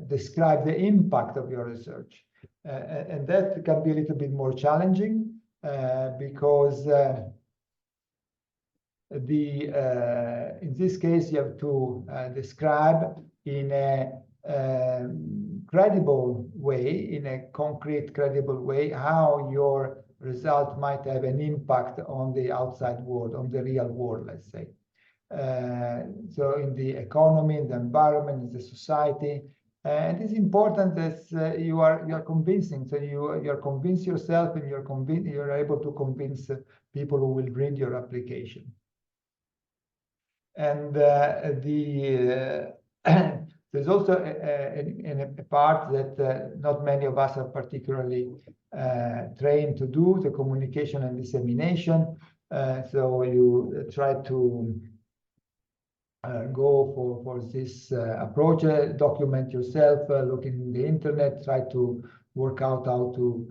describe the impact of your research. And that can be a little bit more challenging because in this case, you have to describe in a credible way, in a concrete, credible way, how your result might have an impact on the outside world, on the real world, let's say. So in the economy, in the environment, in the society, and it's important that you are convincing. So you are convinced yourself, and you're able to convince people who will read your application. And there's also a part that not many of us are particularly trained to do, the communication and dissemination. So you try to go for this approach, document yourself, look in the internet, try to work out how to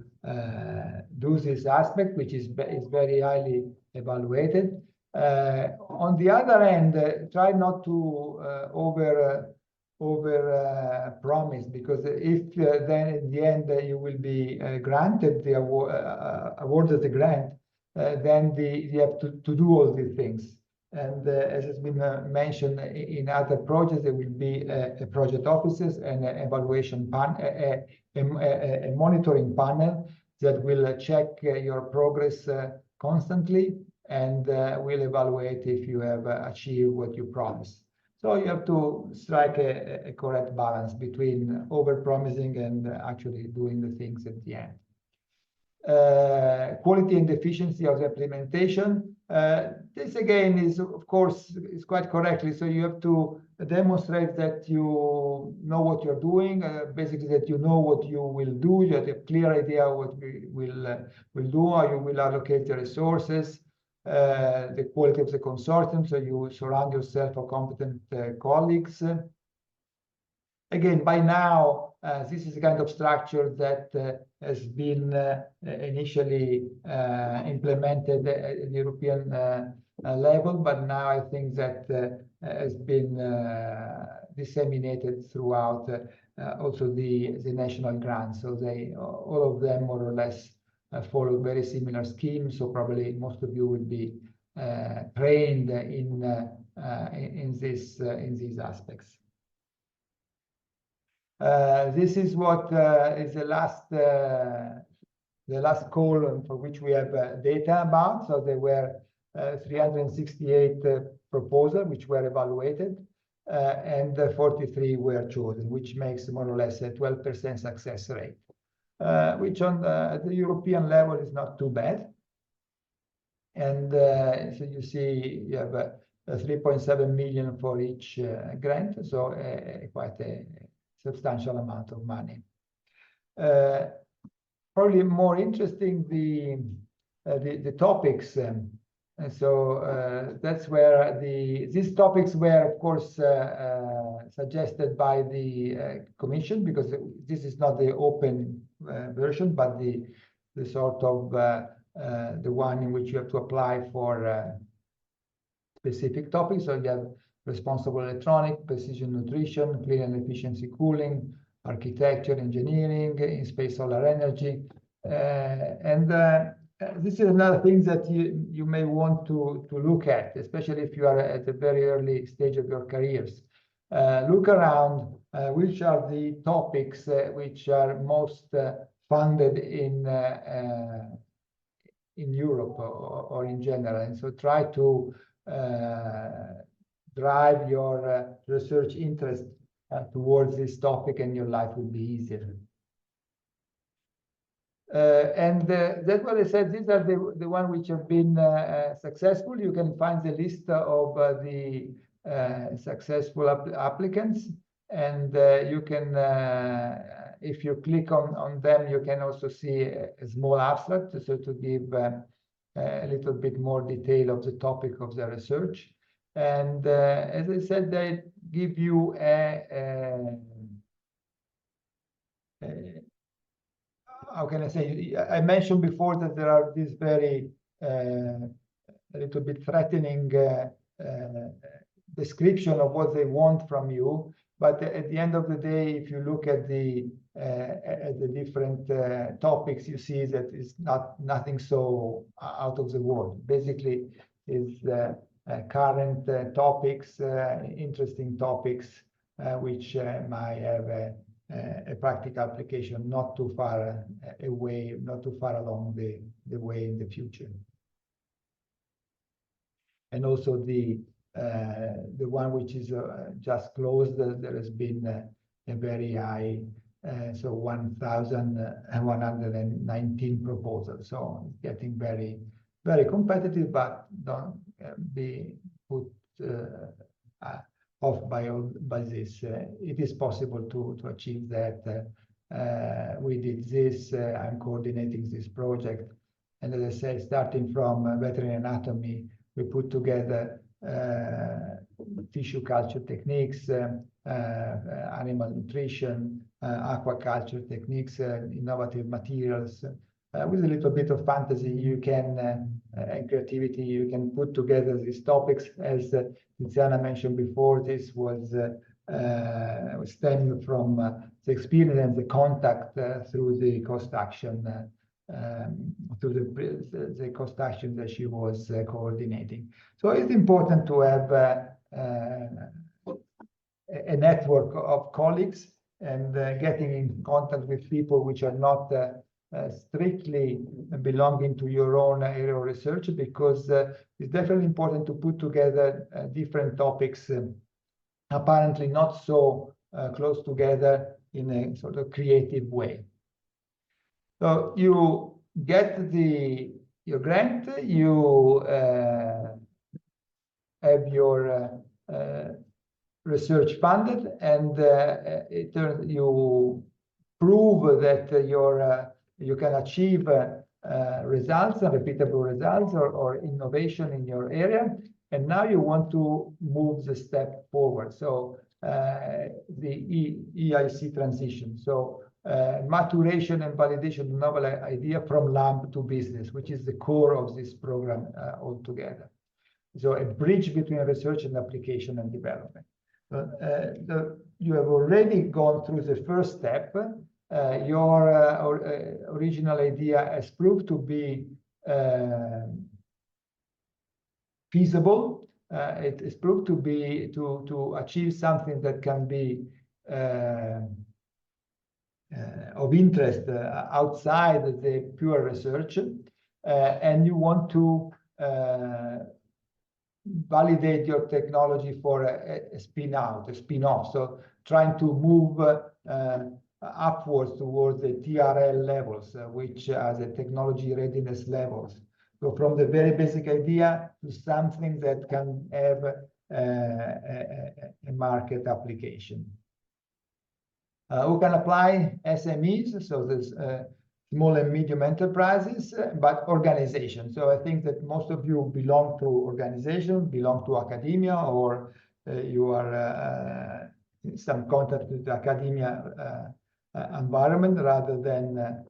do this aspect, which is very highly evaluated. On the other hand, try not to over promise, because if then in the end you will be granted the awarded the grant, then you have to do all these things. And as has been mentioned in other projects, there will be a project officers and an evaluation panel, a monitoring panel that will check your progress constantly, and will evaluate if you have achieved what you promised. So you have to strike a correct balance between over-promising and actually doing the things at the end. Quality and efficiency of the implementation. This again is, of course, is quite correctly. So you have to demonstrate that you know what you're doing, basically that you know what you will do. You have a clear idea what we will do, how you will allocate the resources, the quality of the consortium. So you surround yourself of competent colleagues. Again, by now, this is a kind of structure that has been initially implemented at the European level, but now I think that has been disseminated throughout also the national grants. So all of them more or less follow very similar schemes. So probably most of you will be trained in these aspects. This is what is the last column for which we have data about. So there were 368 proposals which were evaluated, and 43 were chosen, which makes more or less a 12% success rate, which at the European level is not too bad. And so you see you have 3.7 million for each grant, so quite a substantial amount of money. Probably more interesting the topics. And so that's where these topics were, of course, suggested by the Commission, because this is not the open version, but the sort of the one in which you have to apply for specific topics. So you have responsible electronic, precision nutrition, clean and efficiency cooling, architecture, engineering, in-space solar energy. This is another thing that you may want to look at, especially if you are at a very early stage of your careers. Look around, which are the topics which are most funded in Europe or in general. And so try to drive your research interest towards this topic, and your life will be easier. That's what I said. These are the ones which have been successful. You can find the list of the successful applicants, and you can, if you click on them, you can also see a small abstract, so to give a little bit more detail of the topic of the research. And as I said, they give you how can I say? I mentioned before that there are these very a little bit threatening description of what they want from you. But at the end of the day, if you look at the different topics, you see that it's nothing so out of the world. Basically, it's current topics, interesting topics, which might have a practical application not too far away, not too far along the way in the future. And also the one which is just closed, there has been a very high, so 1,119 proposals. So it's getting very, very competitive, but don't be put off by this. It is possible to achieve that. We did this. I'm coordinating this project, and as I said, starting from veterinary anatomy, we put together tissue culture techniques, animal nutrition, aquaculture techniques, innovative materials. With a little bit of fantasy, you can and creativity, you can put together these topics. As Tiziana mentioned before, this was stemming from the experience and the contact through the cost action, through the cost action that she was coordinating. So it's important to have a network of colleagues and getting in contact with people which are not strictly belonging to your own area of research, because it's definitely important to put together different topics, apparently not so close together, in a sort of creative way. So you get your grant, you have your research funded, and you prove that you can achieve results, repeatable results, or innovation in your area. And now you want to move the step forward. So the EIC transition. So maturation and validation of novel idea from lab to business, which is the core of this program altogether. So a bridge between research and application and development. You have already gone through the first step. Your original idea has proved to be feasible. It is proved to be to achieve something that can be of interest outside the pure research, and you want to validate your technology for a spin-out, a spin-off. So trying to move upwards towards the TRL levels, which are the technology readiness levels. So from the very basic idea to something that can have a market application. Who can apply? SMEs, so there's small and medium enterprises, but organizations. So I think that most of you belong to organizations, belong to academia, or you are in some contact with the academia environment rather than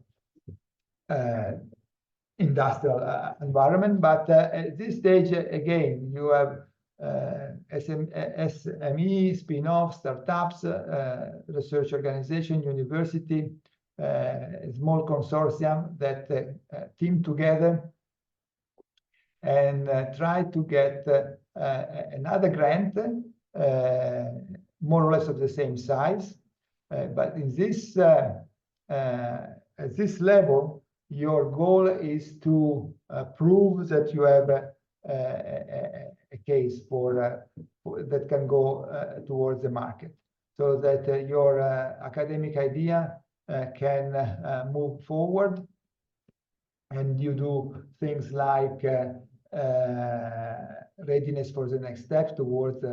industrial environment. But at this stage, again, you have SME, spin-off, startups, research organization, university, small consortium that team together and try to get another grant, more or less of the same size. But in this, at this level, your goal is to prove that you have a case for that can go towards the market, so that your academic idea can move forward, and you do things like readiness for the next step towards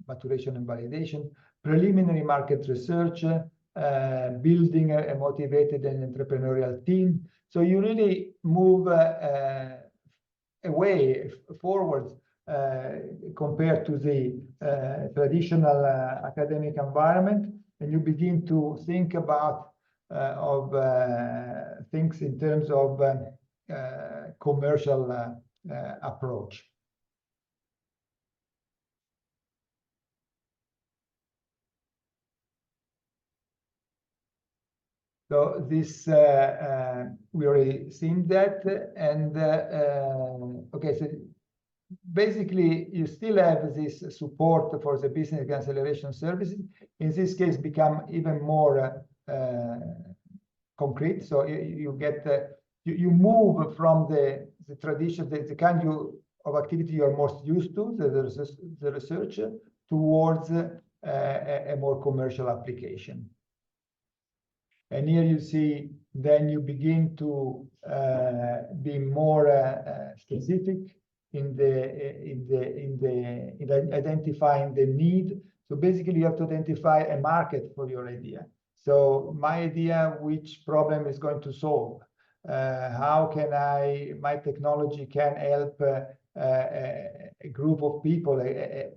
maturation and validation, preliminary market research, building a motivated and entrepreneurial team. So you really move away forward compared to the traditional academic environment, and you begin to think about things in terms of commercial approach. So this we already seen that, and okay, so basically, you still have this support for the business acceleration services. In this case, become even more concrete. So you get you move from the tradition, the kind of activity you're most used to, the research, towards a more commercial application. And here you see, then you begin to be more specific in identifying the need. So basically, you have to identify a market for your idea. So my idea, which problem is going to solve? How can my technology can help a group of people,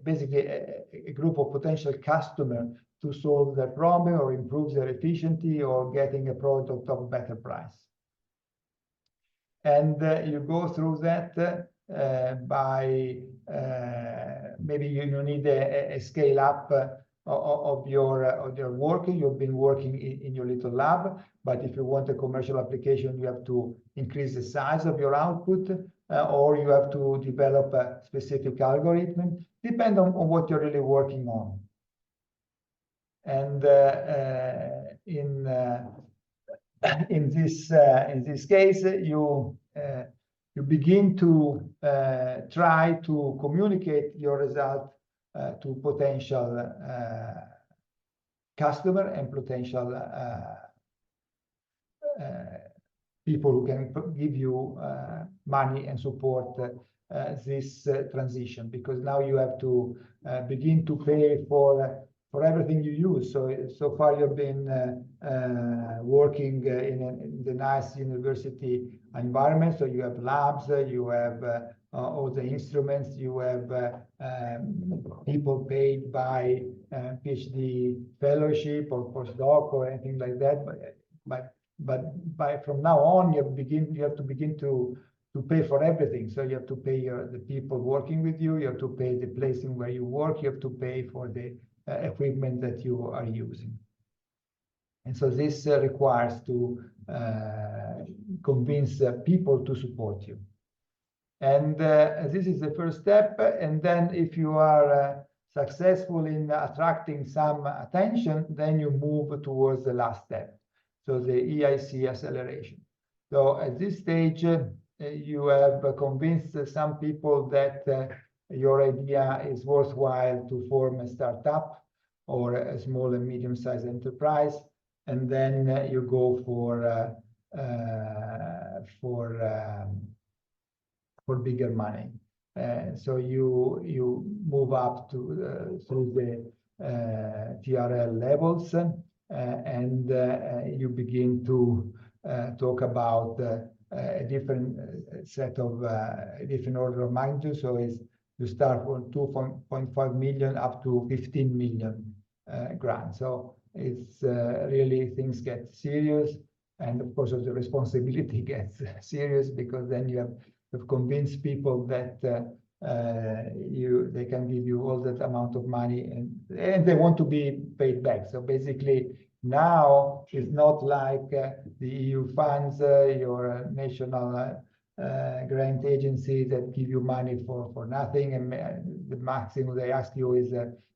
basically a group of potential customers, to solve their problem or improve their efficiency or getting a product of better price. And you go through that by maybe you need a scale up of your work. You've been working in your little lab, but if you want a commercial application, you have to increase the size of your output, or you have to develop a specific algorithm, depend on what you're really working on. And in this case, you begin to try to communicate your result to potential customer and potential people who can give you money and support this transition, because now you have to begin to pay for everything you use. So far you've been working in the nice university environment. So you have labs, you have all the instruments, you have people paid by PhD fellowship or postdoc or anything like that. But from now on, you have to begin to pay for everything. So you have to pay the people working with you. You have to pay the place where you work. You have to pay for the equipment that you are using. And so this requires to convince people to support you. And this is the first step. And then if you are successful in attracting some attention, then you move towards the last step. So the EIC acceleration. So at this stage, you have convinced some people that your idea is worthwhile to form a startup or a small and medium-sized enterprise, and then you go for bigger money. So you move up to through the TRL levels, and you begin to talk about a different set of different order of magnitude. So you start from 2.5 million up to 15 million grants. So it's really, things get serious, and of course the responsibility gets serious, because then you have convinced people that they can give you all that amount of money, and they want to be paid back. So basically now it's not like the EU funds, your national grant agency that give you money for nothing, and the maximum they ask you is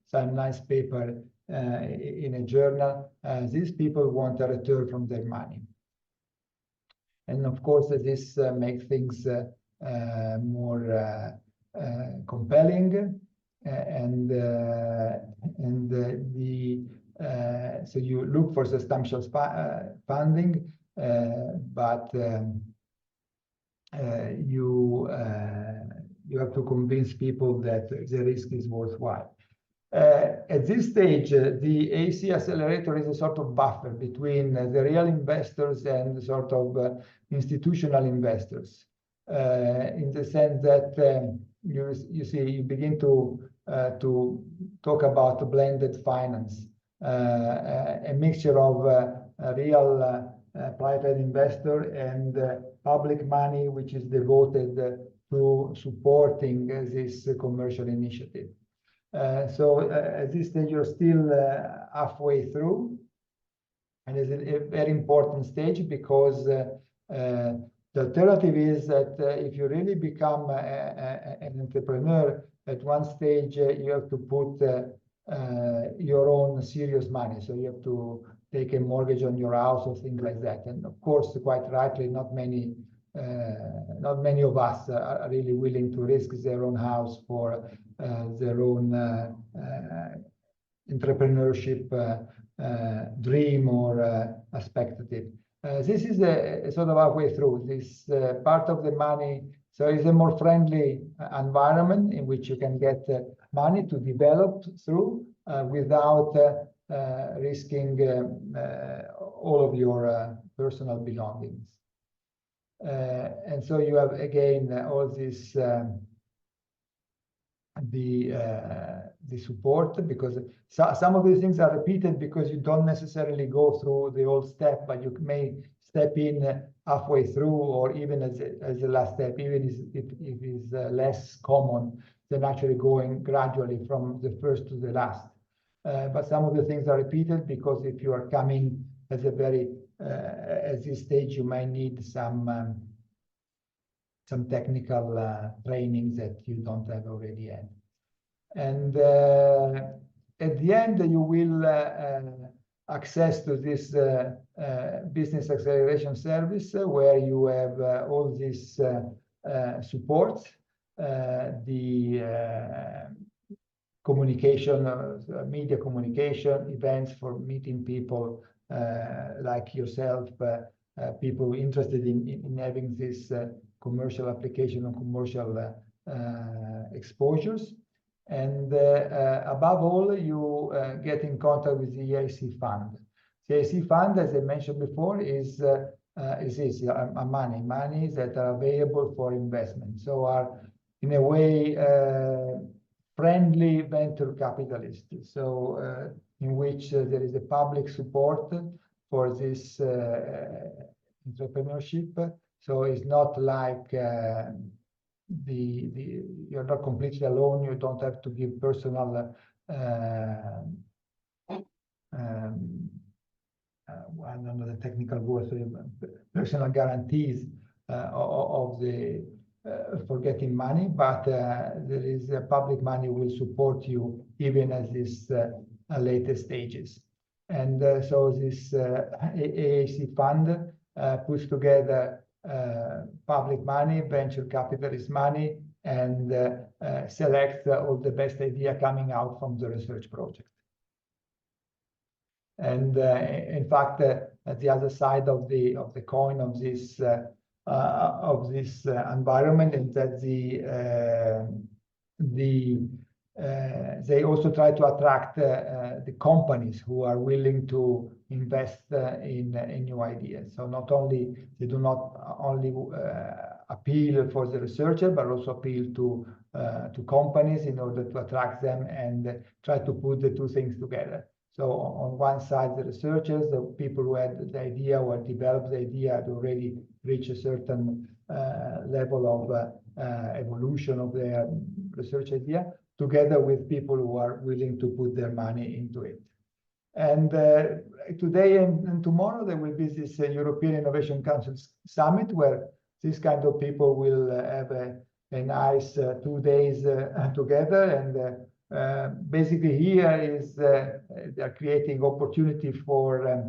some nice paper in a journal. These people want a return from their money. And of course, this makes things more compelling, so you look for substantial funding, but you have to convince people that the risk is worthwhile. At this stage, the AC accelerator is a sort of buffer between the real investors and the sort of institutional investors, in the sense that you see, you begin to talk about blended finance, a mixture of a real private investor and public money, which is devoted to supporting this commercial initiative. So at this stage, you're still halfway through, and it's a very important stage, because The alternative is that if you really become an entrepreneur, at one stage you have to put your own serious money. So you have to take a mortgage on your house or things like that. And of course, quite rightly, not many of us are really willing to risk their own house for their own entrepreneurship dream or aspect of it. This is a sort of halfway through. This part of the money, so it's a more friendly environment in which you can get money to develop through without risking all of your personal belongings. And so you have, again, all this, the support, because some of these things are repeated because you don't necessarily go through the whole step, but you may step in halfway through, or even as the last step, even if it is less common than actually going gradually from the first to the last. But some of the things are repeated because if you are coming as a very at this stage, you might need some technical trainings that you don't have already had. And at the end, you will access to this business acceleration service where you have all this support, the communication, media communication, events for meeting people like yourself, people interested in having this commercial application and commercial exposures. And above all, you get in contact with the EIC fund. The EIC fund, as I mentioned before, is money that are available for investment. So are, in a way, friendly venture capitalists. So in which there is a public support for this entrepreneurship. So it's not like you're not completely alone. You don't have to give personal I don't know the technical word, personal guarantees of the for getting money, but there is public money will support you even at this later stages. And so this AAC fund puts together public money, venture capitalist money, and selects all the best idea coming out from the research project. And in fact, at the other side of the coin of this environment is that they also try to attract the companies who are willing to invest in new ideas. So not only they do not only appeal for the researcher, but also appeal to companies in order to attract them and try to put the two things together. So on one side, the researchers, the people who had the idea or developed the idea had already reached a certain level of evolution of their research idea, together with people who are willing to put their money into it. And today and tomorrow, there will be this European Innovation Council Summit, where these kind of people will have a nice 2 days together. And basically here is they're creating opportunity for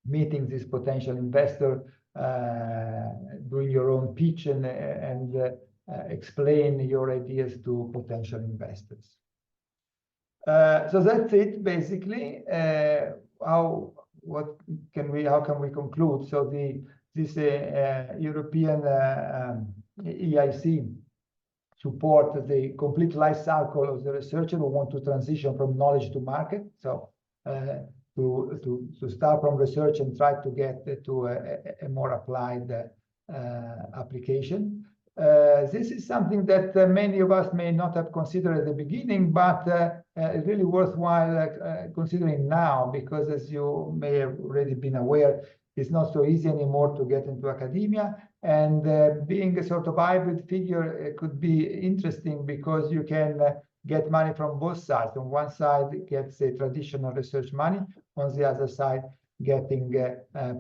meeting this potential investor, doing your own pitch and explain your ideas to potential investors. So that's it basically. How can we conclude? So this European EIC support the complete life cycle of the researcher who want to transition from knowledge to market. So to start from research and try to get to a more applied application. This is something that many of us may not have considered at the beginning, but it's really worthwhile considering now, because as you may have already been aware, it's not so easy anymore to get into academia. And being a sort of hybrid figure could be interesting because you can get money from both sides. On one side, it gets a traditional research money. On the other side, getting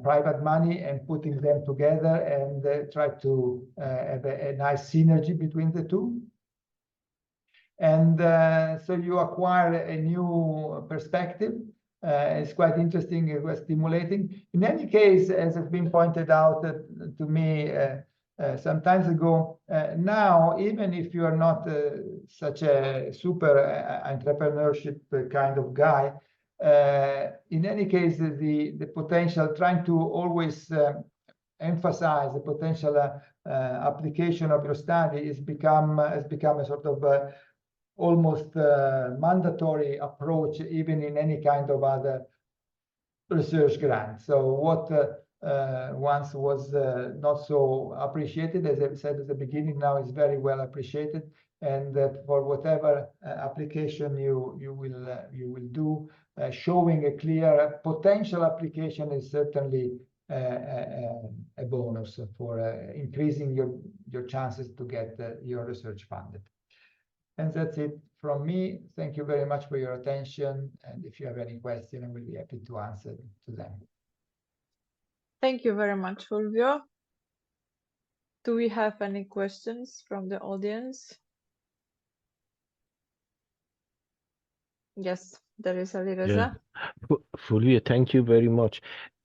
private money and putting them together and try to have a nice synergy between the two. And so you acquire a new perspective. It's quite interesting, it was stimulating. In any case, as has been pointed out to me some time ago, now, even if you are not such a super entrepreneurship kind of guy, in any case, the potential, trying to always emphasize the potential application of your study has become a sort of almost mandatory approach, even in any kind of other research grant. So what once was not so appreciated, as I said at the beginning, now is very well appreciated, and that for whatever application you will do, showing a clear potential application is certainly a bonus for increasing your chances to get your research funded. And that's it from me. Thank you very much for your attention. And if you have any questions, I will be happy to answer to them. Thank you very much, Fulvio. Do we have any questions from the audience? Yes, there is Alireza. Yeah. Fulvio, thank you very much.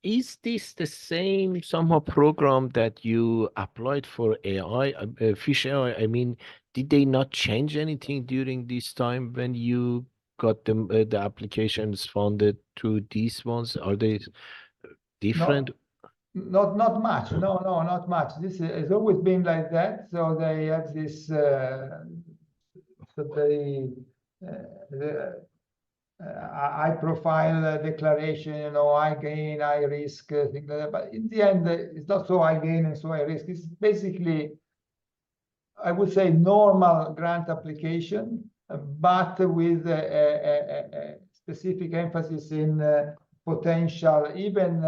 Is this the same somehow program that you applied for AI, fish AI? I mean, did they not change anything during this time when you got them the applications funded through these ones? Are they different? Not much. No, not much. This has always been like that. So they have this high profile declaration, you know, high gain, high risk, things like that. But in the end, it's not so high gain and so high risk. It's basically, I would say, normal grant application, but with a specific emphasis in potential, even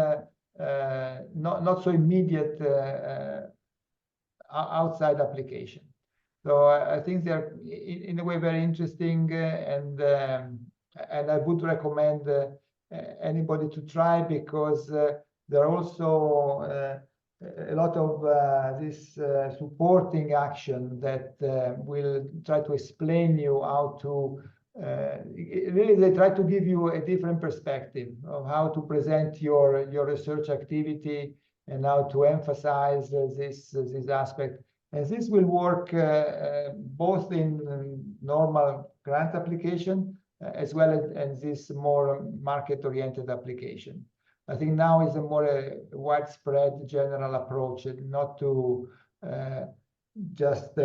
not so immediate outside application. So I think they're in a way very interesting, and I would recommend anybody to try, because there are also a lot of this supporting action that will try to explain you how to really, they try to give you a different perspective of how to present your research activity and how to emphasize this aspect. And this will work both in normal grant application as well as this more market-oriented application. I think now is a more widespread general approach, not to just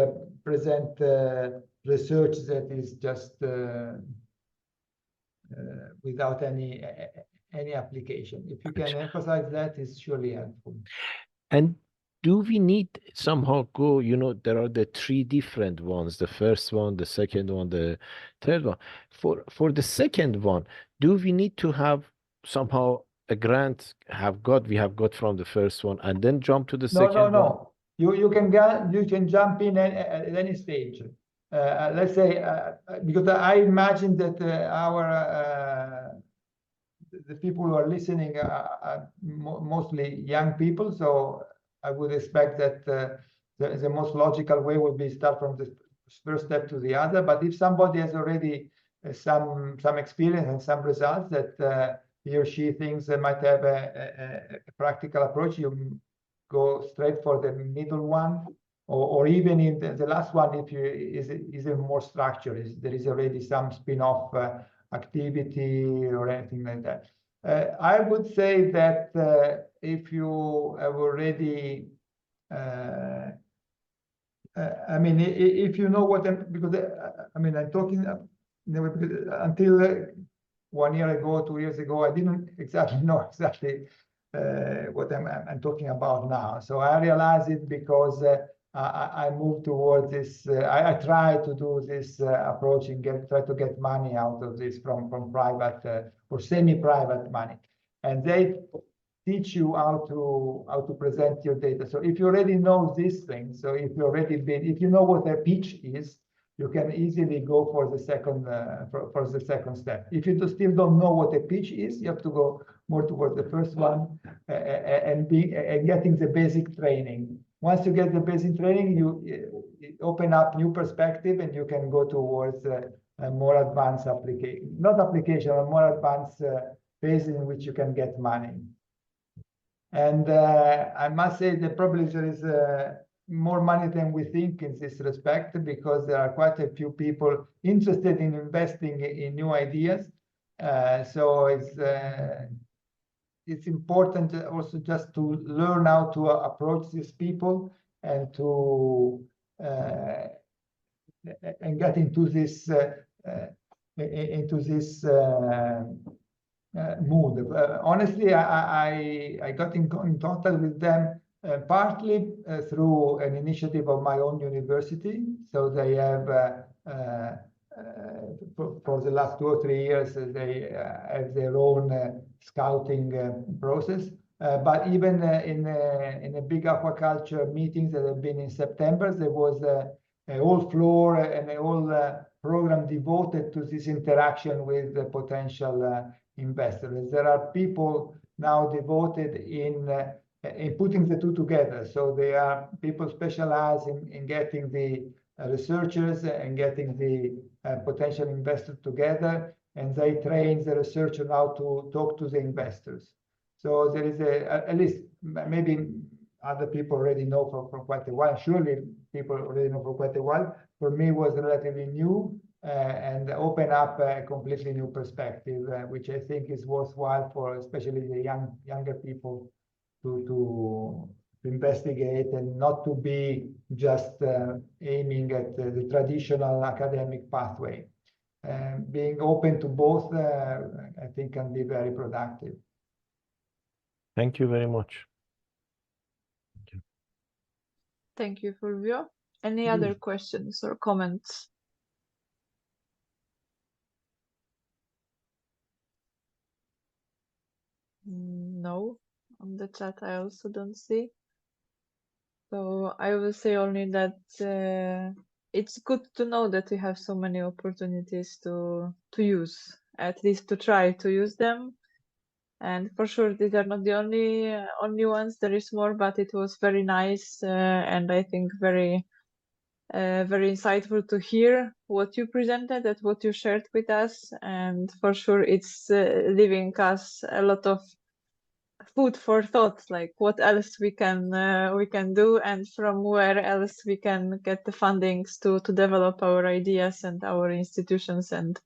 present research that is just without any application. If you can emphasize that, it's surely helpful. And do we need somehow go, you know, there are the three different ones, the first one, the second one, the third one. For the second one, do we need to have somehow a grant we have got from the first one and then jump to the second one? No. You can jump in at any stage. Let's say, because I imagine that the people who are listening are mostly young people, so I would expect that the most logical way would be start from the first step to the other. But if somebody has already some experience and some results that he or she thinks they might have a practical approach, you go straight for the middle one, or even in the last one, if you is a more structured, there is already some spin-off activity or anything like that. I would say that if you have already, I mean, if you know what, because I mean, I'm talking, because until 1 year ago, 2 years ago, I didn't exactly know what I'm talking about now. So I realized it because I moved towards this. I try to do this approach and try to get money out of this from private or semi-private money, and they teach you how to present your data. So if you already know these things, so if you know what a pitch is, you can easily go for the second step. If you still don't know what a pitch is, you have to go more towards the first one, and getting the basic training. Once you get the basic training, you open up new perspective, and you can go towards a more advanced application, not application, a more advanced phase in which you can get money. And I must say that probably there is more money than we think in this respect, because there are quite a few people interested in investing in new ideas. So it's important also just to learn how to approach these people and to and get into this mood. Honestly, I got in contact with them partly through an initiative of my own university. So they have, for the last 2 or 3 years, they have their own scouting process. But even in a big aquaculture meetings that have been in September, there was a whole floor and a whole program devoted to this interaction with the potential investors. There are people now devoted in putting the two together. So they are people specialized in getting the researchers and getting the potential investors together, and they train the researcher how to talk to the investors. So there is at least maybe other people already know from quite a while. Surely people already know for quite a while. For me, it was relatively new. And open up a completely new perspective, which I think is worthwhile for especially the younger people to investigate, and not to be just aiming at the traditional academic pathway. Being open to both, I think, can be very productive. Thank you very much. Thank you, Fulvio. Any other questions or comments? No, on the chat I also don't see. So I will say only that it's good to know that we have so many opportunities to use, at least to try to use them. And for sure, these are not the only ones. There is more, but it was very nice, and I think very insightful to hear what you presented and what you shared with us. And for sure, it's leaving us a lot of food for thought, like what else we can do, and from where else we can get the fundings to develop our ideas and our institutions, and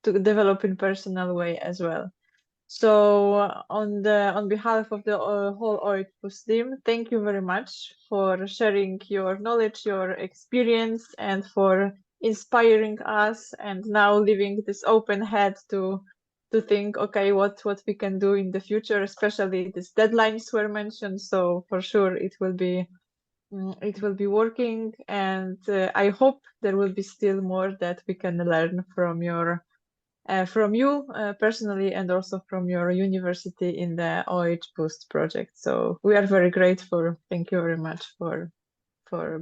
to develop in personal way as well. So on behalf of the whole OITPUS team, thank you very much for sharing your knowledge, your experience, and for inspiring us, and now leaving this open head to think, okay, what we can do in the future, especially these deadlines were mentioned. So for sure it will be working, and I hope there will be still more that we can learn from you personally, and also from your university in the OITPUS project. So we are very grateful. Thank you very much for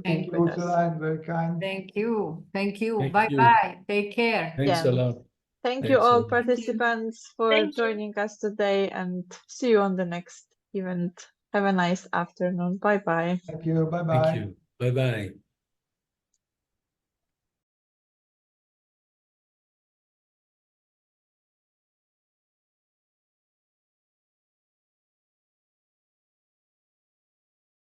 being with us. Ursula, very kind. Thank you. Thank you. Bye-bye. Take care. Thanks a lot. Thank you Thanks a all lot. participants for joining us today, and see you on the next event. Have a nice afternoon. Bye-bye. Thank you. Bye-bye. Thank you. Bye-bye.